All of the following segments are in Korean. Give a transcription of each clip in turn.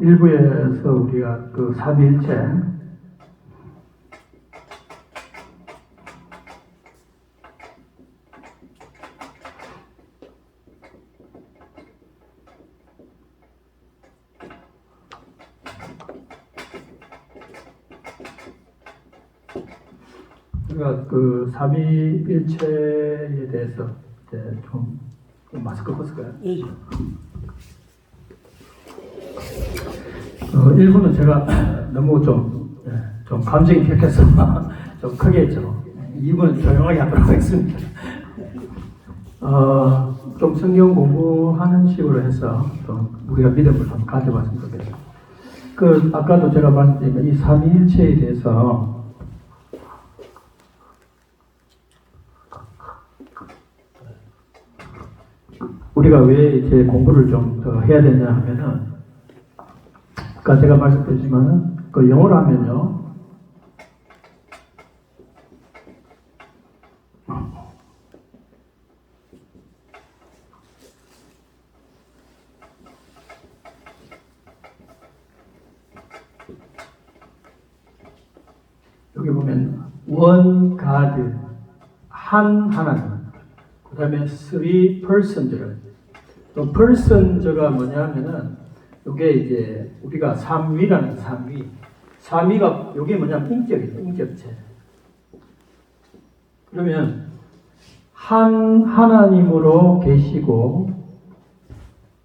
일부에서 우리가 그 삼위일체 우리가 그 삼위일체에 대해서 이제 좀 마스크 벗을까요? 예. 일부는 제가 너무 좀 감정이 격해서 좀 크게 했죠. 2부는 조용하게 하도록 하겠습니다. 좀 성경 공부하는 식으로 해서 좀 우리가 믿음을 좀 가져봤으면 좋겠어요. 아까도 제가 말씀드린 이 삼위일체에 대해서 우리가 왜 이제 공부를 좀 더 해야 되냐 하면은, 아까 제가 말씀드렸지만은, 그 영어로 하면요, 여기 보면, one God, 한 하나님, 그 다음에 three persons. 또 persons가 뭐냐면은 이게 이제 우리가 삼위라는 삼위가 이게 뭐냐면 인격이죠. 인격체. 그러면 한 하나님으로 계시고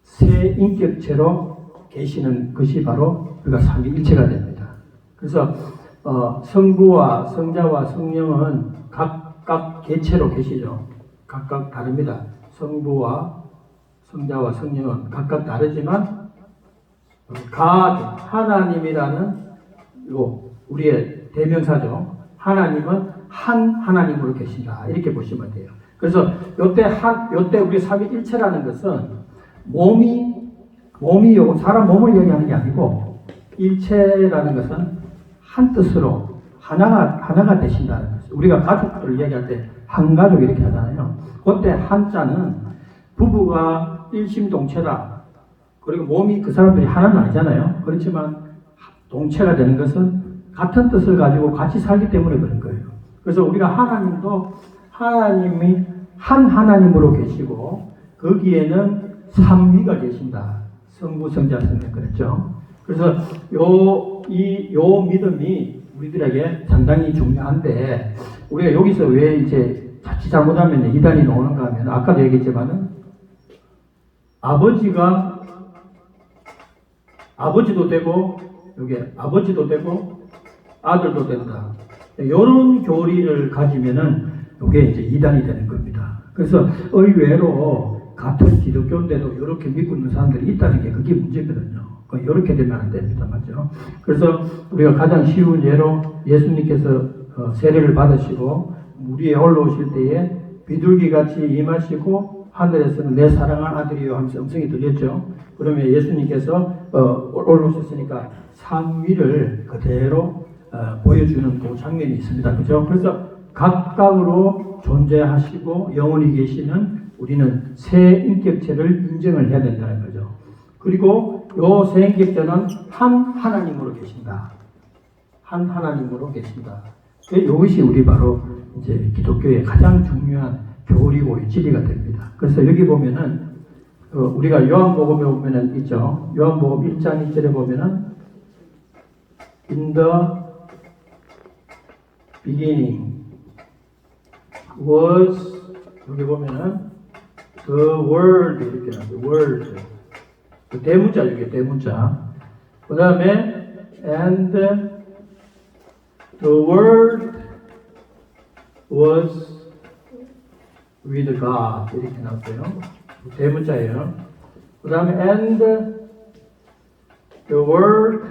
세 인격체로 계시는 것이 바로 우리가 삼위일체가 됩니다. 그래서 성부와 성자와 성령은 각각 개체로 계시죠. 각각 다릅니다. 성부와 성자와 성령은 각각 다르지만 하나님이라는 우리의 대명사죠. 하나님은 한 하나님으로 계신다. 이렇게 보시면 돼요. 그래서 요때 우리 삼위일체라는 것은 몸이 사람 몸을 얘기하는 게 아니고 일체라는 것은 한 뜻으로 하나가 되신다는 것이죠. 우리가 가족들을 얘기할 때 한 가족 이렇게 하잖아요. 그때 한자는 부부가 일심동체다. 그리고 몸이 그 사람들이 하나는 아니잖아요. 그렇지만 동체가 되는 것은 같은 뜻을 가지고 같이 살기 때문에 그런 거예요. 그래서 우리가 하나님도 하나님이 한 하나님으로 계시고 거기에는 삼위가 계신다. 성부, 성자, 성령 그랬죠. 그래서 요 믿음이 우리들에게 상당히 중요한데 우리가 여기서 왜 이제 자칫 잘못하면 이단이 나오는가 하면 아까도 얘기했지만은 아버지도 되고 여기 아버지도 되고 아들도 된다. 이런 교리를 가지면은 이게 이제 이단이 되는 겁니다. 그래서 의외로 같은 기독교인데도 이렇게 믿고 있는 사람들이 있다는 게 그게 문제거든요. 이렇게 되면 안 됩니다. 맞죠? 그래서 우리가 가장 쉬운 예로 예수님께서 세례를 받으시고 물 위에 올라오실 때에 비둘기같이 임하시고 하늘에서는 내 사랑하는 아들이요 하면서 음성이 들렸죠. 그러면 예수님께서 올라오셨으니까 삼위를 그대로 보여주는 그 장면이 있습니다. 그죠? 그래서 각각으로 존재하시고 영원히 계시는 우리는 세 인격체를 인정을 해야 된다는 거죠. 그리고 요 세 인격체는 한 하나님으로 계신다. 한 하나님으로 계신다. 이것이 우리 바로 이제 기독교의 가장 중요한 교리고 진리가 됩니다. 그래서 여기 보면은 우리가 요한복음에 보면은 있죠. 요한복음 1장 1절에 보면은 In the beginning was 여기 보면은 the word 이렇게 나와요. word 그 대문자 이게 대문자. 그 다음에 and the word was with God 이렇게 나왔어요. 대문자예요. 그 다음에 and the word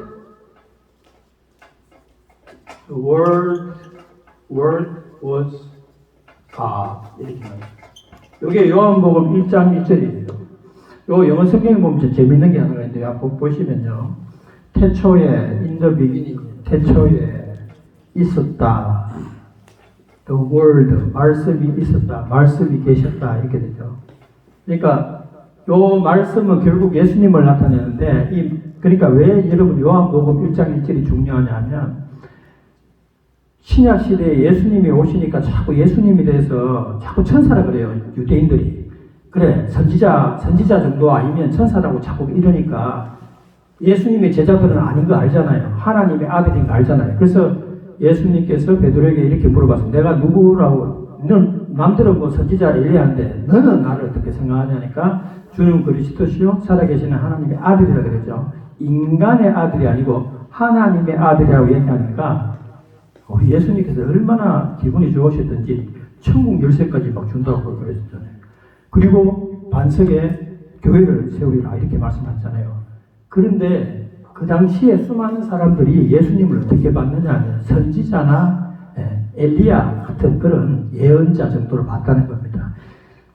was God 이렇게 나와요. 이게 요한복음 1장 1절이에요. 요 영어 성경에 보면 재밌는 게 하나가 있는데 한번 보시면요. 태초에 in the beginning 태초에 있었다. The word 말씀이 있었다. 말씀이 계셨다. 이렇게 되죠. 그러니까 요 말씀은 결국 예수님을 나타내는데, 그러니까 왜 여러분 요한복음 1장 1절이 중요하냐면, 신약 시대에 예수님이 오시니까 자꾸 예수님에 대해서 자꾸 천사라 그래요, 유대인들이. 그래, 선지자 정도 아니면 천사라고 자꾸 이러니까 예수님의 제자들은 아닌 거 알잖아요. 하나님의 아들인 거 알잖아요. 그래서 예수님께서 베드로에게 이렇게 물어봤어요. 내가 누구라고, 넌 남들은 뭐 선지자 엘리야인데 너는 나를 어떻게 생각하냐니까 주는 그리스도시요 살아계시는 하나님의 아들이라 그랬죠. 인간의 아들이 아니고 하나님의 아들이라고 얘기하니까 우리 예수님께서 얼마나 기분이 좋으셨던지 천국 열쇠까지 막 준다고 그랬잖아요. 그리고 반석에 교회를 세우리라 이렇게 말씀하셨잖아요. 그런데 그 당시에 수많은 사람들이 예수님을 어떻게 봤느냐 하면 선지자나 엘리야 같은 그런 예언자 정도로 봤다는 겁니다.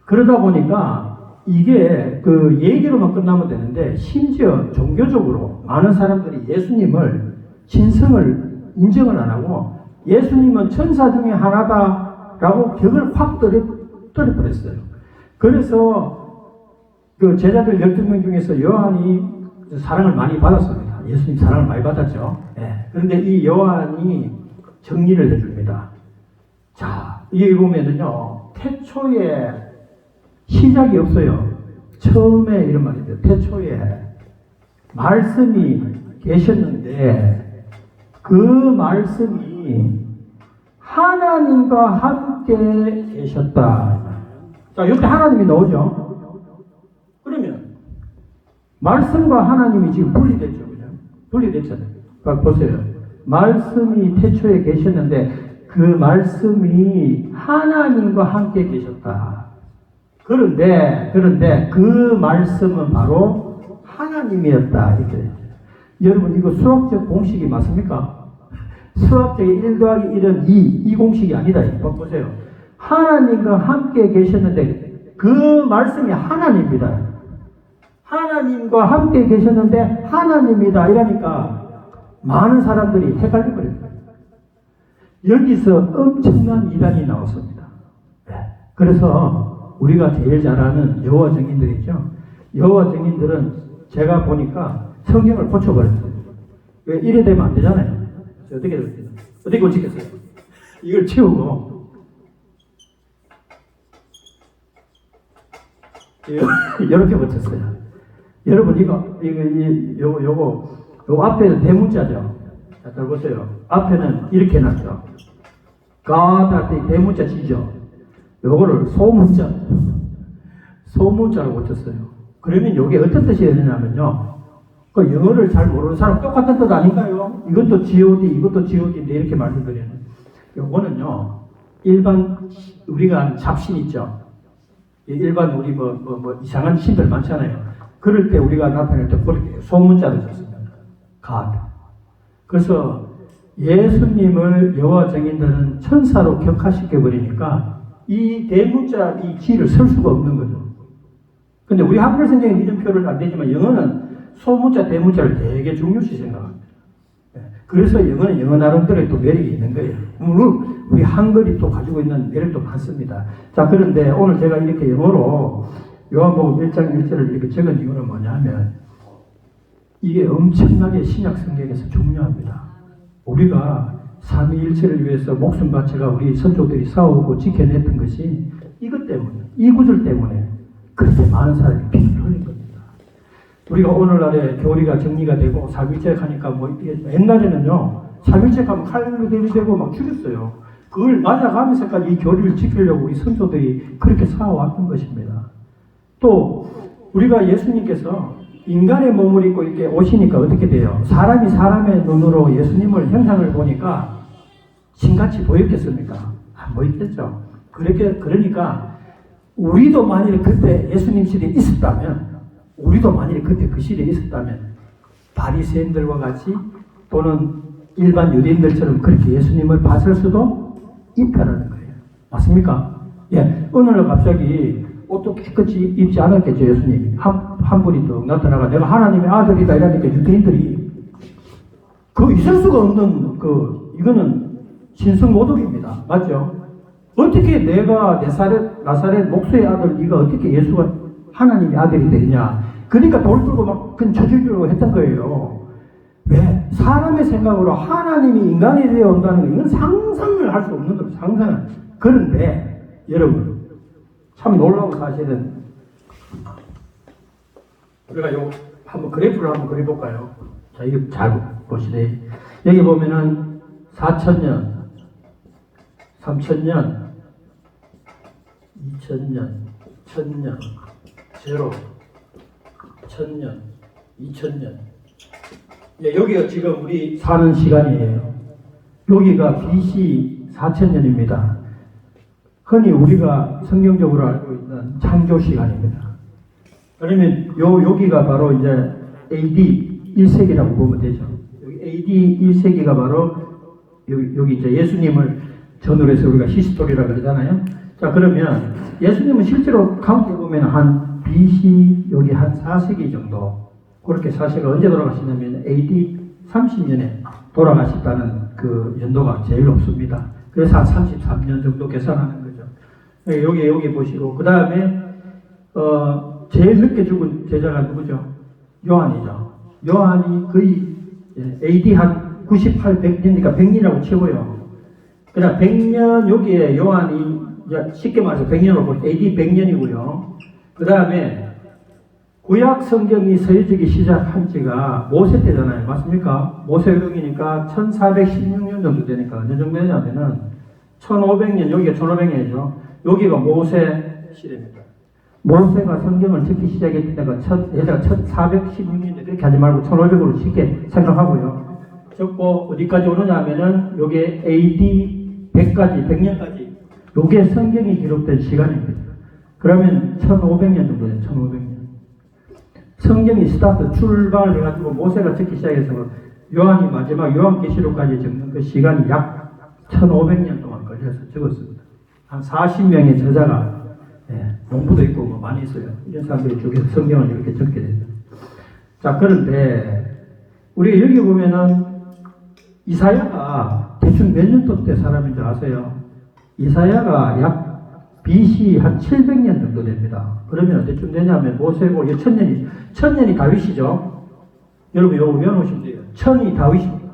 그러다 보니까 이게 그 얘기로만 끝나면 되는데 심지어 종교적으로 많은 사람들이 예수님을 신성을 인정을 안 하고 예수님은 천사 중에 하나다라고 벽을 확 떨어버렸어요. 그래서 그 제자들 12명 중에서 요한이 사랑을 많이 받았습니다. 예수님 사랑을 많이 받았죠. 그런데 이 요한이 정리를 해줍니다. 자, 여기 보면은요, 태초에 시작이 없어요. 처음에 이런 말이죠. 태초에 말씀이 계셨는데 그 말씀이 하나님과 함께 계셨다. 자, 옆에 하나님이 나오죠. 그러면 말씀과 하나님이 지금 분리됐죠. 그냥 분리됐잖아요. 보세요. 말씀이 태초에 계셨는데 그 말씀이 하나님과 함께 계셨다. 그런데 그 말씀은 바로 하나님이었다. 이렇게. 여러분 이거 수학적 공식이 맞습니까? 수학적인 1 더하기 1은 2 공식이 아니다. 이거 보세요. 하나님과 함께 계셨는데 그 말씀이 하나님입니다. 하나님과 함께 계셨는데 하나님이다. 이러니까 많은 사람들이 헷갈려버려요. 여기서 엄청난 이단이 나왔습니다. 그래서 우리가 제일 잘 아는 여호와 증인들이죠. 여호와 증인들은 제가 보니까 성경을 고쳐버렸어요. 왜 이래 되면 안 되잖아요. 어떻게 고치겠어요? 이걸 치우고 이렇게 고쳤어요. 여러분 요거 앞에는 대문자죠. 자, 잘 보세요. 앞에는 이렇게 놨죠. God 할 때 대문자 지죠. 요거를 소문자로 고쳤어요. 그러면 이게 어떤 뜻이 되냐면요. 그 영어를 잘 모르는 사람 똑같은 뜻 아닌가요? 이것도 God, 이것도 God인데 이렇게 말씀드리는. 요거는요. 일반 우리가 아는 잡신 있죠. 일반 우리 뭐 이상한 신들 많잖아요. 그럴 때 우리가 나타낼 때 그렇게 소문자를 썼습니다. God. 그래서 예수님을 여호와 증인들은 천사로 격화시켜 버리니까 이 대문자 이 지를 쓸 수가 없는 거죠. 근데 우리 한글 성경에는 이런 표를 안 되지만 영어는 소문자, 대문자를 되게 중요시 생각합니다. 그래서 영어는 영어 나름대로의 또 매력이 있는 거예요. 물론 우리 한글이 또 가지고 있는 매력도 많습니다. 자, 그런데 오늘 제가 이렇게 영어로 요한복음 1장 1절을 이렇게 적은 이유는 뭐냐면 이게 엄청나게 신약 성경에서 중요합니다. 우리가 삼위일체를 위해서 목숨 바쳐가 우리 선조들이 싸우고 지켜냈던 것이 이것 때문에, 이 구절 때문에 그렇게 많은 사람이 피를 흘린 겁니다. 우리가 오늘날에 교리가 정리가 되고 삼위일체 하니까 뭐 옛날에는요 삼위일체 하면 칼로 들이대고 막 죽였어요. 그걸 맞아가면서까지 이 교리를 지키려고 우리 선조들이 그렇게 싸워왔던 것입니다. 또 우리가 예수님께서 인간의 몸을 입고 이렇게 오시니까 어떻게 돼요? 사람이 사람의 눈으로 예수님을 형상을 보니까 신같이 보였겠습니까? 안 보였겠죠. 그러니까 우리도 만일에 그때 예수님 시대에 있었다면, 우리도 만일에 그때 그 시대에 있었다면 바리새인들과 같이 또는 일반 유대인들처럼 그렇게 예수님을 봤을 수도 있다는 거예요. 맞습니까? 예, 어느 날 갑자기 옷도 깨끗이 입지 않았겠죠, 예수님이. 한 분이 또 나타나가 내가 하나님의 아들이다 이러니까 유대인들이 그 있을 수가 없는 이거는 신성모독입니다. 맞죠? 어떻게 내가 나사렛 목수의 아들 네가 어떻게 예수가 하나님이 아들이 되냐. 그러니까 돌 들고 막 그냥 쳐주려고 했던 거예요. 왜? 사람의 생각으로 하나님이 인간이 되어 온다는 거, 이건 상상을 할 수 없는 거예요. 상상을. 그런데 여러분 참 놀라운 사실은 우리가 요 한번 그래프를 한번 그려볼까요? 자, 이거 잘 보시래. 여기 보면은 4,000년, 3,000년, 2,000년, 1,000년, 제로, 1,000년, 2,000년. 예, 여기가 지금 우리 사는 시간이에요. 여기가 BC 4,000년입니다. 흔히 우리가 성경적으로 알고 있는 창조 시간입니다. 그러면 여기가 바로 이제 AD 1세기라고 보면 되죠. 여기 AD 1세기가 바로 여기 이제 예수님을 전후로 해서 우리가 히스토리라고 그러잖아요. 자, 그러면 예수님은 실제로 가운데 보면 한 BC 여기 한 4세기 정도 그렇게 사실은 언제 돌아가시냐면 AD 30년에 돌아가셨다는 그 연도가 제일 높습니다. 그래서 한 33년 정도 계산하는 거죠. 여기 보시고 그 다음에 제일 늦게 죽은 제자가 누구죠? 요한이죠. 요한이 거의 AD 한 98, 100년이니까 100년이라고 치고요. 그냥 100년 여기에 요한이 쉽게 말해서 100년으로 볼 때 AD 100년이고요. 그 다음에 구약 성경이 서해지기 시작한 지가 모세 때잖아요. 맞습니까? 모세율동이니까 1416년 정도 되니까 어느 정도 되냐면은 1500년, 여기가 1500년이죠. 여기가 모세 시대입니다. 모세가 성경을 적기 시작했을 때가 1416년인데 그렇게 하지 말고 1500으로 쉽게 생각하고요. 적고 어디까지 오느냐 하면은 요게 AD 100까지, 100년까지 요게 성경이 기록된 시간입니다. 그러면 1500년 정도 돼요. 1500년. 성경이 스타트, 출발을 해가지고 모세가 적기 시작해서 요한이 마지막 요한계시록까지 적는 그 시간이 약 1500년 동안 걸려서 적었습니다. 한 40명의 저자가 농부도 있고 뭐 많이 있어요. 이런 사람들이 쪽에서 성경을 이렇게 적게 됩니다. 자, 그런데 우리가 여기 보면은 이사야가 대충 몇 년도 때 사람인 줄 아세요? 이사야가 약 BC 한 700년 정도 됩니다. 그러면 어때쯤 되냐면 모세고 1000년이 다윗이죠. 여러분 이거 외워놓으시면 돼요. 1000이 다윗입니다.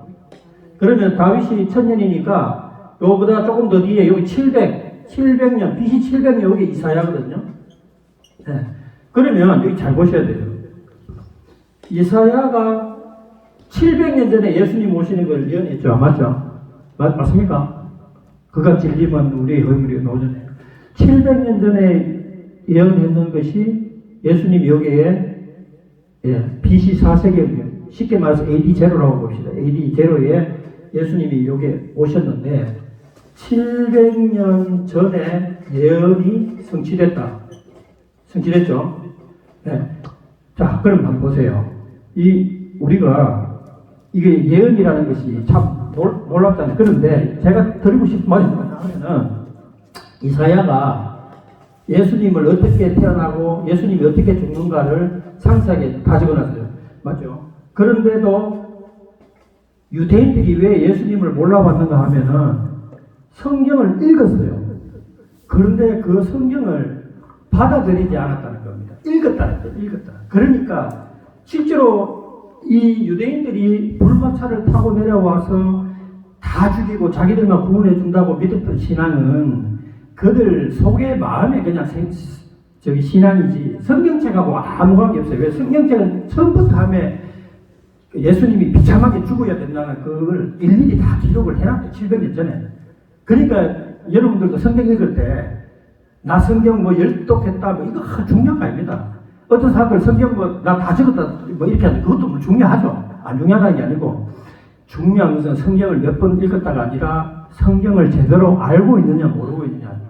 그러면 다윗이 1000년이니까 요거보다 조금 더 뒤에 여기 700년, BC 700년 여기 이사야거든요. 네. 그러면 여기 잘 보셔야 돼요. 이사야가 700년 전에 예수님 오시는 걸 예언했죠. 맞죠? 맞습니까? 그가 진리면 우리의 허물이 노전해요. 700년 전에 예언했는 것이 예수님 여기에 BC 4세기입니다. 쉽게 말해서 AD 제로라고 봅시다. AD 제로에 예수님이 여기에 오셨는데 700년 전에 예언이 성취됐다. 성취됐죠? 네. 자, 그럼 한번 보세요. 우리가 이게 예언이라는 것이 참 놀랍잖아요. 그런데 제가 드리고 싶은 말이 뭐냐면은 이사야가 예수님을 어떻게 태어나고 예수님이 어떻게 죽는가를 상세하게 다 적어놨어요. 맞죠? 그런데도 유대인들이 왜 예수님을 몰라봤는가 하면은 성경을 읽었어요. 그런데 그 성경을 받아들이지 않았다는 겁니다. 읽었다는 거예요. 읽었다. 그러니까 실제로 이 유대인들이 불마차를 타고 내려와서 다 죽이고 자기들만 구원해 준다고 믿었던 신앙은 그들 속의 마음에 그냥 신앙이지 성경책하고 아무 관계 없어요. 왜? 성경책은 처음부터 하면 예수님이 비참하게 죽어야 된다는 그걸 일일이 다 기록을 해놨대요. 700년 전에. 그러니까 여러분들도 성경 읽을 때 나 성경 뭐 열독했다 뭐 이거 중요한 거 아닙니다. 어떤 사람들 성경 뭐 나 다 적었다 뭐 이렇게 하는데 그것도 뭐 중요하죠. 안 중요하다는 게 아니고 중요한 것은 성경을 몇 번 읽었다가 아니라 성경을 제대로 알고 있느냐 모르고 있느냐.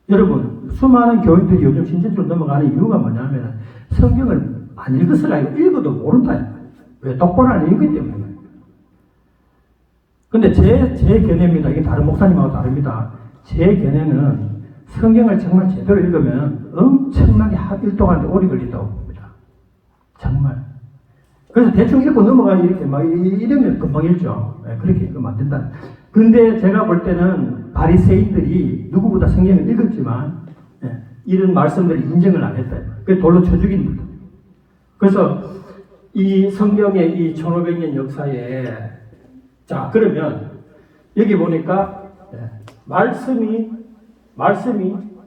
여러분 수많은 교인들이 요즘 신천지로 넘어가는 이유가 뭐냐면 성경을 안 읽었으라 읽어도 모른다. 왜? 똑바로 안 읽기 때문에. 근데 제 견해입니다. 이게 다른 목사님하고 다릅니다. 제 견해는 성경을 정말 제대로 읽으면 엄청나게 일동안에 오래 걸린다고 봅니다. 정말. 그래서 대충 읽고 넘어가 이렇게 막 이러면 금방 읽죠. 그렇게 읽으면 안 된다. 근데 제가 볼 때는 바리새인들이 누구보다 성경을 읽었지만 이런 말씀들을 인정을 안 했다. 그 돌로 쳐 죽인 거다. 그래서 이 성경의 이 1500년 역사에 자 그러면 여기 보니까 말씀이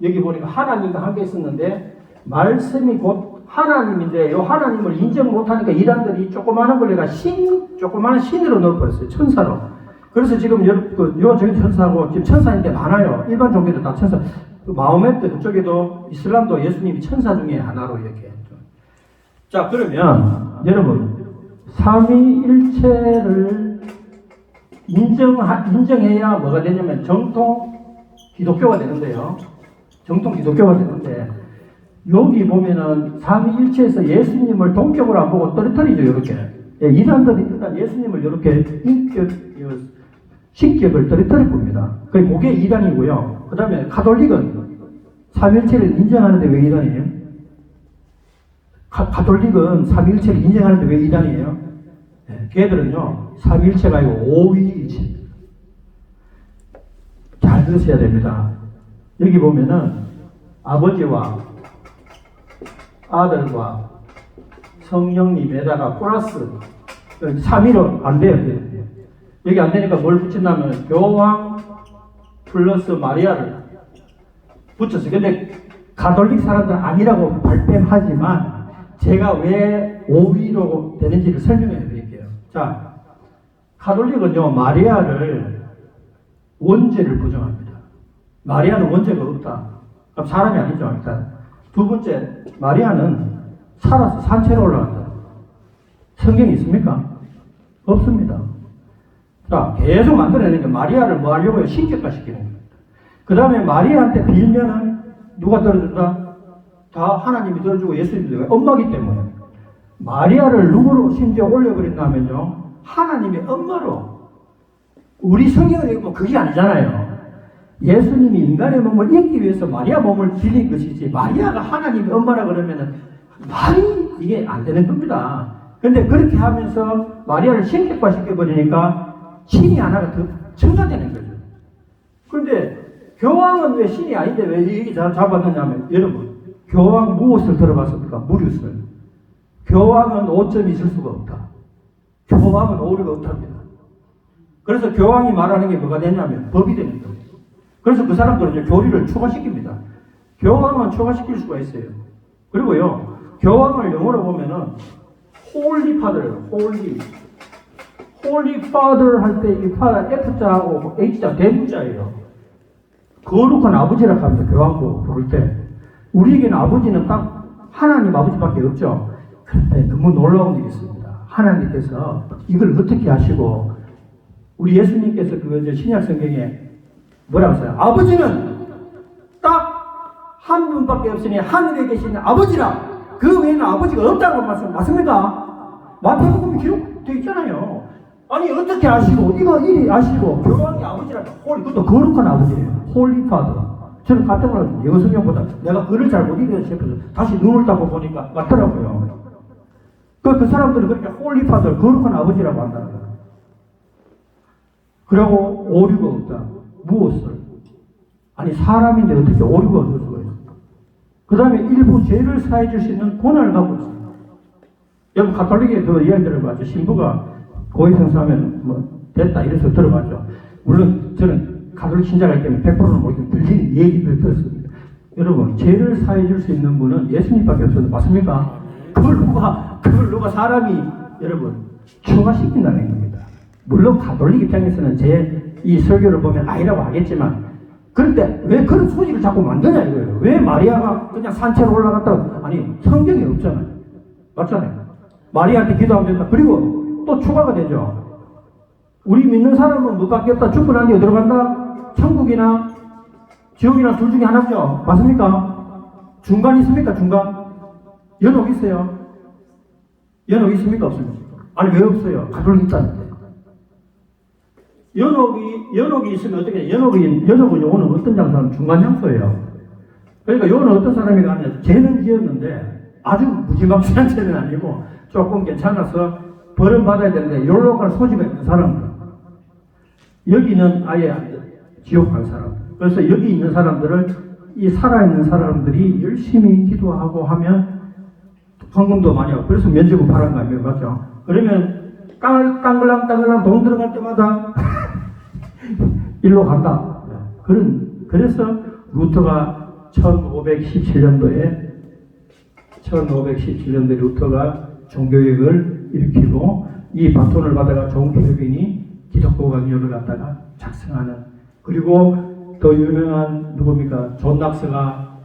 여기 보니까 하나님과 함께 있었는데 말씀이 곧 하나님인데 이 하나님을 인정 못하니까 이단들이 조그마한 걸 내가 조그마한 신으로 넣어버렸어요. 천사로. 그래서 지금 저기 천사고 지금 천사인데 많아요. 일반 종교도 다 천사. 마호메트 그쪽에도 이슬람도 예수님이 천사 중에 하나로 이렇게 했죠. 자 그러면 여러분 삼위일체를 인정해야 뭐가 되냐면 정통 기독교가 되는데요. 정통 기독교가 되는데 여기 보면은 삼위일체에서 예수님을 동격으로 안 보고 떨어뜨리죠. 이렇게 이단들이 일단 예수님을 이렇게 신격을 떨어뜨릴 겁니다. 그게 이단이고요. 그 다음에 가톨릭은 삼위일체를 인정하는데 왜 이단이에요? 가톨릭은 삼위일체를 인정하는데 왜 이단이에요? 걔들은요 삼위일체가 아니고 오위일체. 잘 들으셔야 됩니다. 여기 보면은 아버지와 아들과 성령님에다가 플러스 3위로 안 돼요. 여기 안 되니까 뭘 붙인다면 교황 플러스 마리아를 붙였어요. 근데 가톨릭 사람들은 아니라고 발뺌하지만 제가 왜 5위로 되는지를 설명해 드릴게요. 자, 가톨릭은요 마리아를 원죄를 부정합니다. 마리아는 원죄가 없다. 그럼 사람이 아니죠. 일단 두 번째, 마리아는 살아서 산채로 올라간다. 성경이 있습니까? 없습니다. 자, 계속 만들어내니까 마리아를 뭐 하려고요? 신격화 시키는 거예요. 그 다음에 마리아한테 빌면은 누가 들어준다? 다 하나님이 들어주고 예수님이 들어주고 엄마기 때문에 마리아를 누구로 심지어 올려버린다면요 하나님의 엄마로. 우리 성경을 읽으면 그게 아니잖아요. 예수님이 인간의 몸을 입기 위해서 마리아 몸을 빌린 것이지 마리아가 하나님의 엄마라 그러면은 말이 이게 안 되는 겁니다. 근데 그렇게 하면서 마리아를 신격화 시켜버리니까 신이 하나가 더 증가되는 거죠. 그런데 교황은 왜 신이 아닌데 왜 이게 잡았느냐면 여러분 교황 무엇을 들어봤습니까? 무류술. 교황은 오점이 있을 수가 없다. 교황은 오류가 없답니다. 그래서 교황이 말하는 게 뭐가 되냐면 법이 되는 거예요. 그래서 그 사람들은 교리를 추가시킵니다. 교황은 추가시킬 수가 있어요. 그리고요, 교황을 영어로 보면은 Holy Father예요. Holy Father 할 때 이 Father F자하고 H자 대문자예요. 거룩한 아버지라고 합니다. 교황도 부를 때. 우리에게는 아버지는 딱 하나님 아버지밖에 없죠. 그런데 너무 놀라운 일이 있습니다. 하나님께서 이걸 어떻게 하시고 우리 예수님께서 그 신약 성경에 뭐라고 써요? 아버지는 딱 한 분밖에 없으니 하늘에 계시는 아버지라. 그 외에는 아버지가 없다고 말씀 맞습니까? 마태복음에 기록되어 있잖아요. 아니 어떻게 아시고 이거 이리 아시고 교황이 아버지라. 그것도 거룩한 아버지예요. 홀리 파더. 저는 깜짝 놀랐어요. 영어 성경보다 내가 글을 잘 못 읽어서 싶어서 다시 눈을 따고 보니까 맞더라고요. 그 사람들은 그렇게 홀리 파더, 거룩한 아버지라고 한다는 거예요. 그리고 오류가 없다. 무엇을? 아니 사람인데 어떻게 오류가 없을 수가 있어요? 그 다음에 일부 죄를 사해 줄 수 있는 권한을 갖고 있어요. 여러분 가톨릭에 그 이야기 들어봤죠. 신부가 고위성사하면 뭐 됐다 이래서 들어봤죠. 물론 저는 가톨릭 신자가 있기 때문에 100%는 모르겠지만 들리는 얘기를 들었습니다. 여러분 죄를 사해 줄 수 있는 분은 예수님밖에 없어요. 맞습니까? 그걸 누가 사람이 여러분 초과시킨다는 겁니다. 물론 가톨릭 입장에서는 제 이 설교를 보면 아니라고 하겠지만 그런데 왜 그런 소식을 자꾸 만드냐 이거예요. 왜 마리아가 그냥 산채로 올라갔다고. 아니 성경에 없잖아요. 맞잖아요. 마리아한테 기도하면 된다. 그리고 또 추가가 되죠. 우리 믿는 사람은 뭐밖에 없다. 죽고 난 뒤에 들어간다. 천국이나 지옥이나 둘 중에 하나죠. 맞습니까? 중간 있습니까? 중간? 연옥 있어요. 연옥 있습니까? 없습니까? 아니 왜 없어요? 가톨릭 있다는데. 연옥이 있으면 어떻게 해요? 연옥은 오늘 어떤 장소는 중간 장소예요. 그러니까 요는 어떤 사람이 가느냐. 죄는 지었는데 아주 무지막지한 죄는 아니고 조금 괜찮아서 벌은 받아야 되는데 요로 갈 소지가 있는 사람들. 여기는 아예 안 돼. 지옥 갈 사람. 그래서 여기 있는 사람들을 이 살아있는 사람들이 열심히 기도하고 하면 헌금도 많이 하고, 그래서 면제부 파란 거 아니에요, 맞죠? 그러면 땅글랑 돈 들어갈 때마다 일로 간다. 그래서 루터가 1517년도에 루터가 종교개혁을 일으키고, 이 바톤을 받아가 존 켈빈이 기독교 강요를 갖다가 작성하는, 그리고 더 유명한 누굽니까? 존 낙스가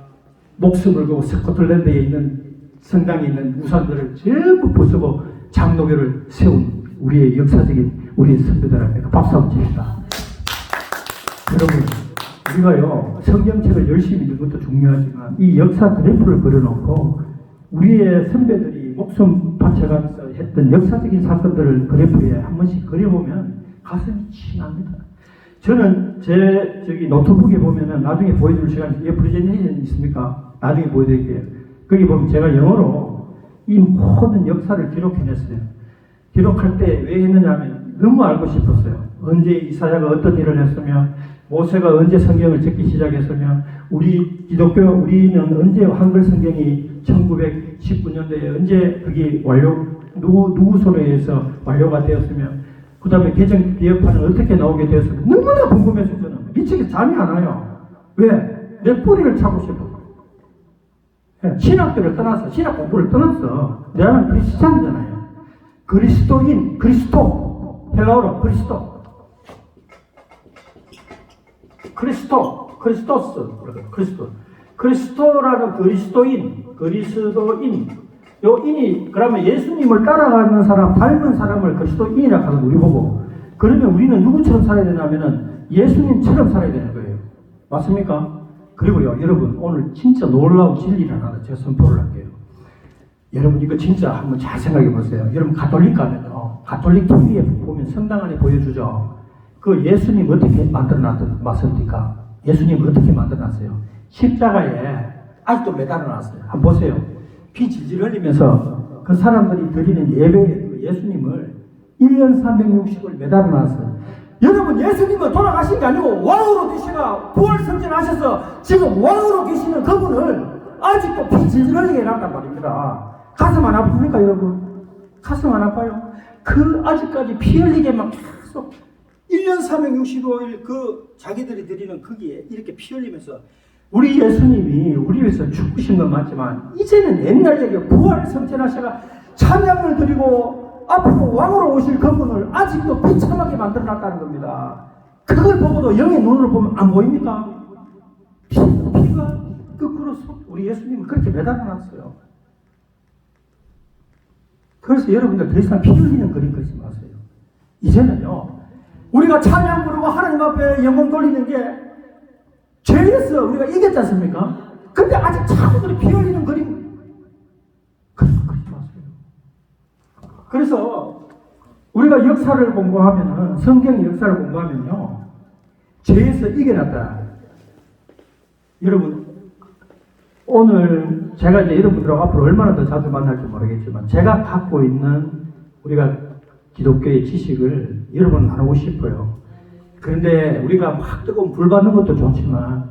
목숨을 걸고 스코틀랜드에 있는 성당에 있는 우산들을 전부 부수고 장로교를 세운 우리의 역사적인 우리의 선배들한테 박수 한번 칩시다. 여러분, 우리가요 성경책을 열심히 읽는 것도 중요하지만 이 역사 그래프를 그려놓고 우리의 선배들이 목숨 바쳐가면서 했던 역사적인 사건들을 그래프에 한 번씩 그려보면 가슴이 찡합니다. 저는 제 노트북에 보면은 나중에 보여줄 시간이, 이게 프레젠테이션 있습니까? 나중에 보여드릴게요. 거기 보면 제가 영어로 이 모든 역사를 기록해냈어요. 기록할 때 왜 했느냐 하면 너무 알고 싶었어요. 언제 이사야가 어떤 일을 했으며, 모세가 언제 성경을 적기 시작했으며, 우리는 언제 한글 성경이 1919년도에 언제 그게 누구 손에 의해서 완료가 되었으며, 그 다음에 개정 개혁판은 어떻게 나오게 되었으며, 너무나 궁금해서 저는 미치게 잠이 안 와요. 왜? 내 뿌리를 찾고 싶어. 신학교를 떠났어. 신학 공부를 떠났어. 내가 크리스찬이잖아요. 그리스도인, 그리스도. 헬라어로 그리스도. 그리스토스. 그리스도라는 그리스도인. 요 인이, 그러면 예수님을 따라가는 사람, 닮은 사람을 그리스도인이라고 하는 우리 보고. 그러면 우리는 누구처럼 살아야 되냐면은 예수님처럼 살아야 되는 거예요. 맞습니까? 그리고요, 여러분, 오늘 진짜 놀라운 진리를 하나 제가 선포를 할게요. 여러분, 이거 진짜 한번 잘 생각해 보세요. 여러분, 가톨릭 가면요, 가톨릭 TV에 보면 성당 안에 보여주죠. 그 예수님 어떻게 만들어놨습니까? 예수님 어떻게 만들어놨어요? 십자가에 아직도 매달아놨어요. 한번 보세요. 피 질질 흘리면서 그 사람들이 드리는 예배에 그 예수님을 1년 360을 매달아놨어요. 여러분, 예수님은 돌아가신 게 아니고 왕으로 되시나 부활승진하셔서 지금 왕으로 계시는 그분을 아직도 피 질질 흘리게 해놨단 말입니다. 가슴 안 아픕니까, 여러분? 가슴 안 아파요? 그 아직까지 피 흘리게 막 계속 1년 365일 그 자기들이 드리는 거기에 이렇게 피 흘리면서, 우리 예수님이 우리 위해서 죽으신 건 맞지만 이제는 옛날 얘기, 부활승진하셔가 찬양을 드리고 앞으로 왕으로 오실 그분을 아직도 비참하게 만들어놨다는 겁니다. 그걸 보고도 영의 눈으로 보면 안 보입니까? 피가 거꾸로 우리 예수님을 그렇게 매달아놨어요. 그래서 여러분들 더 이상 피 흘리는 그림 그리지 마세요. 이제는요, 우리가 찬양 부르고 하나님 앞에 영광 돌리는 게 죄였어. 우리가 이겼지 않습니까? 근데 아직 자꾸들이 피 흘리는 그림 그리지 마세요. 그래서 우리가 역사를 공부하면은, 성경 역사를 공부하면요, 죄에서 이겨났다. 여러분, 오늘 제가 이제 여러분들하고 앞으로 얼마나 더 자주 만날지 모르겠지만, 제가 갖고 있는 우리가 기독교의 지식을 여러분 나누고 싶어요. 그런데 우리가 막 뜨거운 불 받는 것도 좋지만,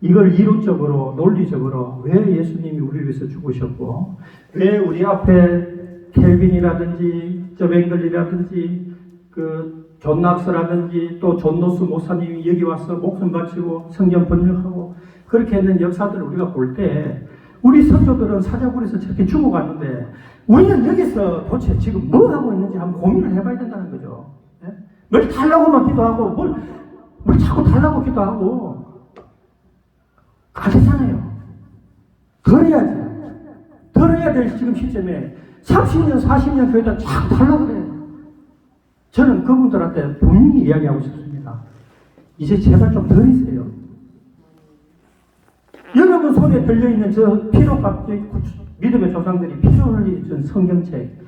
이걸 이론적으로, 논리적으로 왜 예수님이 우리를 위해서 죽으셨고, 왜 우리 앞에 켈빈이라든지 저뱅글리라든지 존 낙스라든지 또 존 노스 목사님이 여기 와서 목숨 바치고 성경 번역하고 그렇게 했는 역사들을 우리가 볼 때, 우리 선조들은 사자굴에서 저렇게 죽어갔는데 우리는 여기서 도대체 지금 뭐 하고 있는지 한번 고민을 해봐야 된다는 거죠. 예? 뭘 달라고만 기도하고 뭘 자꾸 달라고 기도하고 가지잖아요. 덜해야지. 덜해야 될 지금 시점에 30년, 40년 교회다 자꾸 달라고 그래요. 저는 그분들한테 분명히 이야기하고 싶습니다. 이제 제발 좀 덜이세요. 여러분 손에 들려있는 저 피로값, 믿음의 조상들이 피로 흘린 성경책,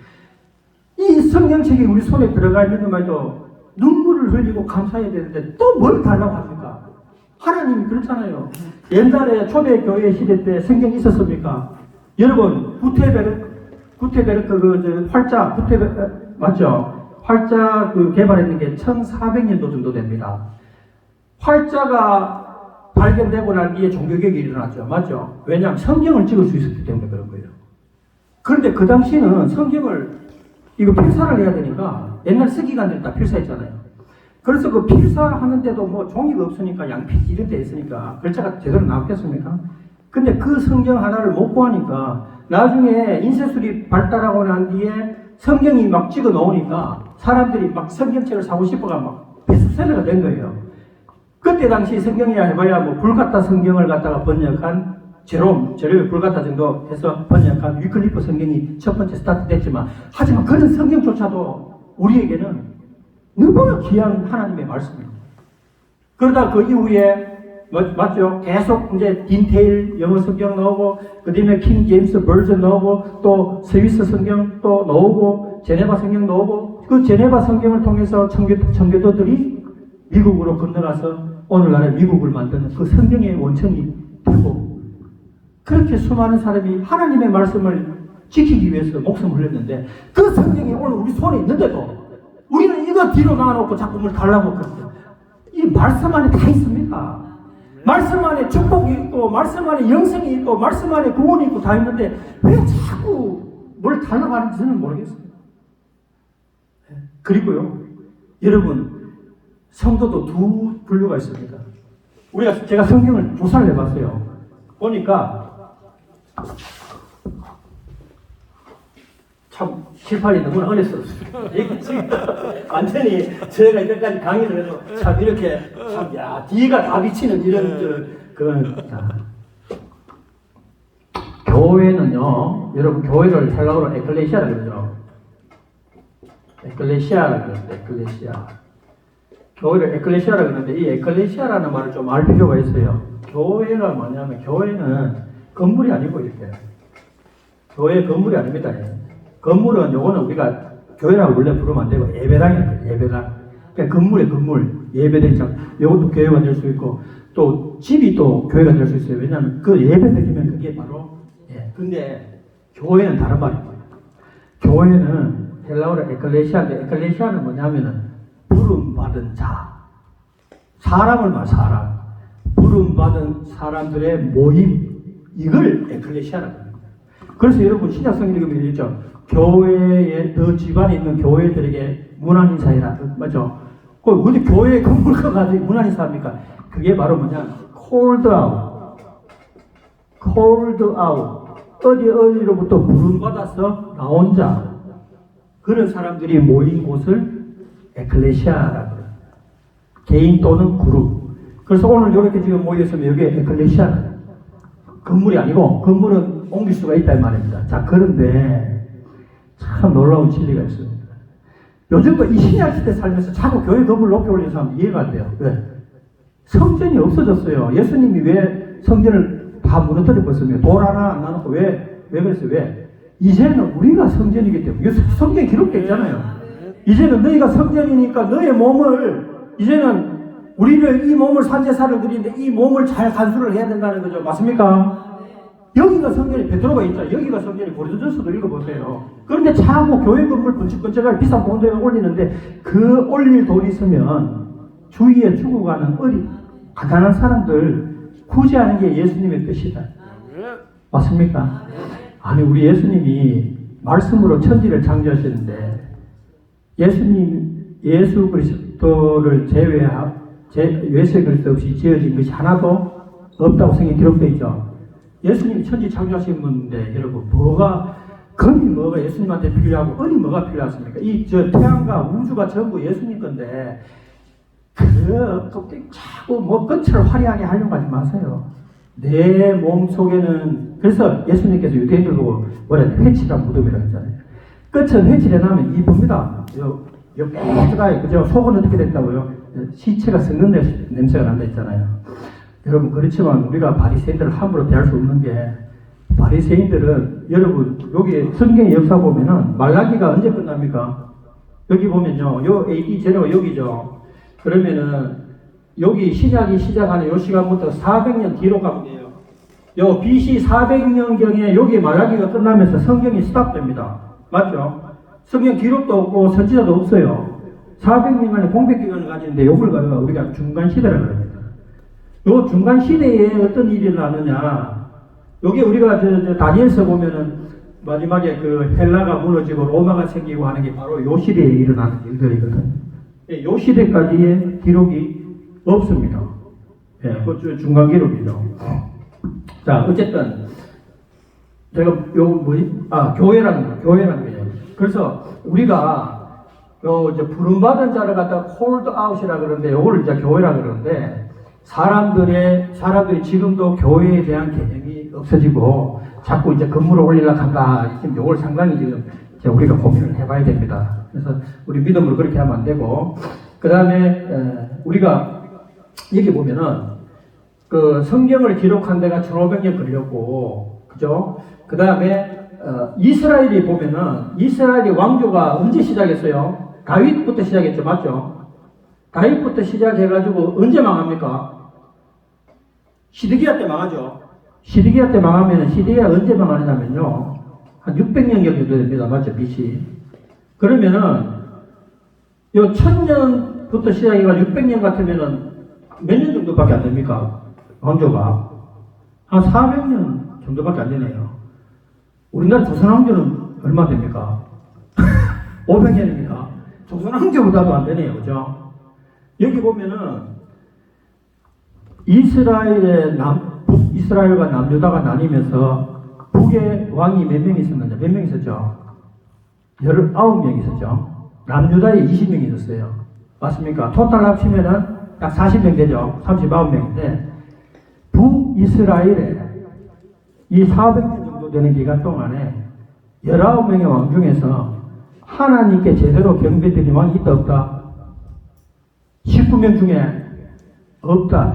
이 성경책이 우리 손에 들어가 있는 것만 해도 눈물을 흘리고 감사해야 되는데 또 뭘 달라고 합니까? 하나님이 그렇잖아요. 옛날에 초대교회 시대 때 성경 있었습니까? 여러분, 구테베르크 활자, 맞죠? 활자 개발했는 게 1400년도 정도 됩니다. 활자가 발견되고 난 뒤에 종교개혁이 일어났죠. 맞죠? 왜냐하면 성경을 찍을 수 있었기 때문에 그런 거예요. 그런데 그 당시는 성경을 이거 필사를 해야 되니까 옛날 서기관들이 다 필사했잖아요. 그래서 그 필사하는데도 뭐 종이가 없으니까 양필 이런 데 있으니까 글자가 제대로 나왔겠습니까? 근데 그 성경 하나를 못 구하니까 나중에 인쇄술이 발달하고 난 뒤에 성경이 막 찍어 놓으니까 사람들이 막 성경책을 사고 싶어가 막 베스트셀러가 된 거예요. 그때 당시 성경이야 해봐야 뭐 불가타 성경을 갖다가 번역한 제롬의 불가타 정도 해서 번역한 위클리프 성경이 첫 번째 스타트 됐지만, 하지만 그런 성경조차도 우리에게는 너무나 귀한 하나님의 말씀입니다. 그러다 그 이후에 맞죠? 계속 이제 딘테일 영어 성경 나오고, 그 다음에 킹 제임스 버전 나오고, 또 스위스 성경 또 나오고, 제네바 성경 나오고, 그 제네바 성경을 통해서 청교도들이 미국으로 건너가서 오늘날의 미국을 만드는 그 성경의 원천이 되고, 그렇게 수많은 사람이 하나님의 말씀을 지키기 위해서 목숨을 흘렸는데, 그 성경이 오늘 우리 손에 있는데도 우리는 이거 뒤로 놔놓고 자꾸 뭘 달라고 그러죠. 이 말씀 안에 다 있습니다. 말씀 안에 축복이 있고, 말씀 안에 영생이 있고, 말씀 안에 구원이 있고 다 있는데 왜 자꾸 뭘 달라고 하는지 저는 모르겠어요. 그리고요, 여러분, 성도도 두 분류가 있습니다. 제가 성경을 조사를 해봤어요. 보니까 참 실판이 너무나 어렵습니다. 이게 지금 완전히 제가 이때까지 강의를 해도 참 이렇게 참 뒤가 다 비치는 이런 교회는요, 여러분 교회를 헬라어로 에클레시아라고 그러죠. 에클레시아라고 그러는데, 에클레시아. 교회를 에클레시아라고 그러는데, 이 에클레시아라는 말을 좀 알 필요가 있어요. 교회가 뭐냐면, 교회는 건물이 아니고 이렇게. 교회 건물이 아닙니다. 건물은 요거는 우리가 교회라고 원래 부르면 안 되고 예배당이라고 해요. 예배당. 그러니까 건물의 건물, 예배당장. 요것도 교회가 될 수 있고, 또 집이 또 교회가 될 수 있어요. 왜냐하면 그 예배드리면 그게 바로, 근데 교회는 다른 말입니다. 교회는 헬라어로 에클레시아인데, 에클레시아는 뭐냐면은 부름받은 자. 사람을 말, 사람. 부름받은 사람들의 모임. 이걸 에클레시아라고 합니다. 그래서 여러분 신약성경 읽으면 있죠. 교회에 더 집안에 있는 교회들에게 문안 인사해라. 맞죠? 어디 교회에 건물 가가지고 문안 인사합니까? 그게 바로 뭐냐? called out. called out. 어디로부터 부름받아서 나온 자. 그런 사람들이 모인 곳을 에클레시아라고 해요. 개인 또는 그룹. 그래서 오늘 이렇게 지금 모였으면 여기에 에클레시아. 건물이 아니고, 건물은 옮길 수가 있다 이 말입니다. 자, 그런데 참 놀라운 진리가 있습니다. 요즘도 이 신약 시대 살면서 자꾸 교회 건물 높이 올리는 사람 이해가 안 돼요. 왜? 성전이 없어졌어요. 예수님이 왜 성전을 다 무너뜨려 버렸으며 돌 하나 안 나놓고 왜 그랬어요? 왜? 이제는 우리가 성전이기 때문에. 성경에 기록되어 있잖아요. 이제는 너희가 성전이니까 너의 몸을, 이제는 우리를 이 몸을 산제사를 드리는데 이 몸을 잘 간수를 해야 된다는 거죠. 맞습니까? 여기가 성전이 베드로가 있잖아요. 여기가 성전이 고린도전서도 읽어보세요. 그런데 자꾸 교회 건물 번쩍번쩍하게 비싼 돈들을 올리는데, 그 올릴 돈 있으면 주위에 죽어가는 가난한 사람들 구제하는 게 예수님의 뜻이다. 맞습니까? 아니, 우리 예수님이 말씀으로 천지를 창조하셨는데, 예수 그리스도를 외세 그리스도 없이 지어진 것이 하나도 없다고 성경에 기록되어 있죠. 예수님이 천지 창조하신 분인데, 여러분, 금이 뭐가 예수님한테 필요하고, 은이 뭐가 필요하십니까? 태양과 우주가 전부 예수님 건데, 자꾸 끝을 화려하게 하려고 하지 마세요. 내 몸 속에는, 그래서 예수님께서 유대인들 보고 회칠한 무덤이라고 했잖아요. 끝은 회칠해놓으면 이쁩니다. 깨끗하게, 그죠? 속은 어떻게 됐다고요? 시체가 썩는 냄새가 난다 했잖아요. 여러분, 그렇지만 우리가 바리새인들을 함부로 대할 수 없는 게, 바리새인들은, 여러분, 여기 성경의 역사 보면은 말라기가 언제 끝납니까? 여기 보면요, 요 AD 제로가 여기죠. 그러면은 여기 신약이 시작하는 요 시간부터 400년 뒤로 가면 돼요. 요 BC 400년경에 여기 말라기가 끝나면서 성경이 스탑됩니다. 맞죠? 성경 기록도 없고 선지자도 없어요. 400년 만에 공백기간을 가지는데 요걸 가지고 우리가 중간시대라고 합니다. 요 중간 시대에 어떤 일이 일어나느냐. 요게 우리가 다니엘서 보면은 마지막에 그 헬라가 무너지고 로마가 생기고 하는 게 바로 요 시대에 일어나는 일들이거든요. 요 시대까지의 기록이 없습니다. 예, 그 중간 기록이죠. 자, 어쨌든 제가 교회라는 거예요. 그래서 우리가 이제 부름받은 자를 갖다 콜드 아웃이라 그러는데 요걸 이제 교회라 그러는데 사람들이 지금도 교회에 대한 개념이 없어지고 자꾸 이제 건물을 올리려고 한다. 지금 요걸 상당히 지금 우리가 고민을 해봐야 됩니다. 그래서 우리 믿음으로 그렇게 하면 안 되고, 그 다음에 우리가 여기 보면은 그 성경을 기록한 데가 1500년 걸렸고, 그죠? 그 다음에 이스라엘이 보면은 이스라엘의 왕조가 언제 시작했어요? 다윗부터 시작했죠, 맞죠? 다윗부터 시작해가지고 언제 망합니까? 시드기야 때 망하죠. 시드기야 때 망하면 시드기야 언제 망하냐면요, 한 600년 정도 됩니다, 맞죠, BC. 그러면은 요 1000년부터 시작해가지고 600년 같으면은 몇 년 정도밖에 안 됩니까? 왕조가 한 400년 정도밖에 안 되네요. 우리나라 조선왕조는 얼마 됩니까? 500년입니다. 조선왕조보다도 안 되네요, 그죠? 여기 보면은 이스라엘과 남유다가 나뉘면서 북에 왕이 몇 명 있었는데 몇 명 있었죠? 19명 있었죠. 남유다에 20명 있었어요. 맞습니까? 토탈 합치면은 약 40명 되죠. 39명인데 북이스라엘에 이 400년 정도 되는 기간 동안에 19명의 왕 중에서 하나님께 제대로 경배드린 왕이 있다 없다? 19명 중에 없다.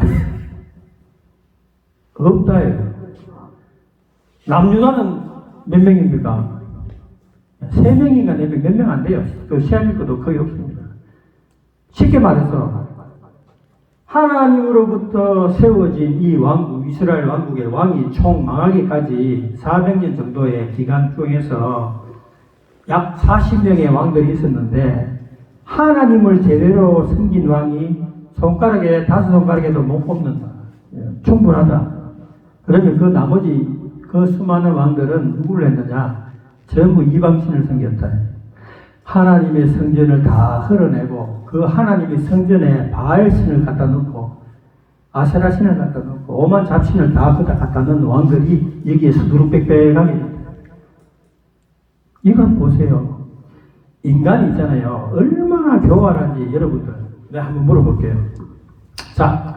없다예요. 남유다는 몇 명입니까? 3명인가 4명, 몇 명 안 돼요. 그 세할 것도 거의 없습니다. 쉽게 말해서 하나님으로부터 세워진 이 왕국, 이스라엘 왕국의 왕이 총 망하기까지 400년 정도의 기간 중에서 약 40명의 왕들이 있었는데 하나님을 제대로 섬긴 왕이 손가락에 5손가락에도 못 뽑는다. 충분하다. 그러면 그 나머지 그 수많은 왕들은 누구를 했느냐? 전부 이방신을 섬겼다. 하나님의 성전을 다 흘어내고 그 하나님의 성전에 바알신을 갖다 놓고 아세라신을 갖다 놓고 오만 잡신을 다 거기다 갖다 놓은 왕들이 여기에서 누룩빽빽하게 됩니다. 이건 보세요. 인간이 있잖아요. 얼마나 교활한지 여러분들 내가 한번 물어볼게요. 자,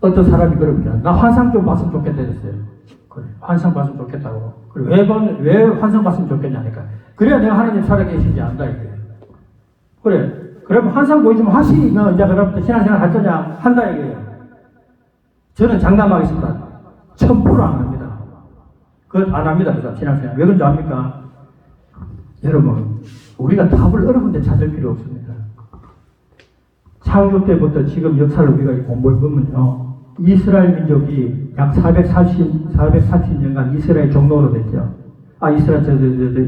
어떤 사람이 그럽니다. 나 환상 좀 봤으면 좋겠다 했어요. 그래, 환상 봤으면 좋겠다고. 그래, 왜 환상 봤으면 좋겠냐니까. 그래야 내가 하나님 살아계신지 안다 이거예요. 그래, 그러면 환상 보이지만 확실히 너 이제 그럼부터 신앙생활 할 거냐 한다 이거예요. 저는 장담하겠습니다. 1000% 안 합니다. 그것 안 합니다. 그래서 신앙생활. 왜 그런지 압니까? 여러분, 우리가 답을 어느 군데 찾을 필요 없습니다. 창조 때부터 지금 역사를 우리가 공부해 보면요, 이스라엘 민족이 약 440년간 이스라엘 종로로 됐죠.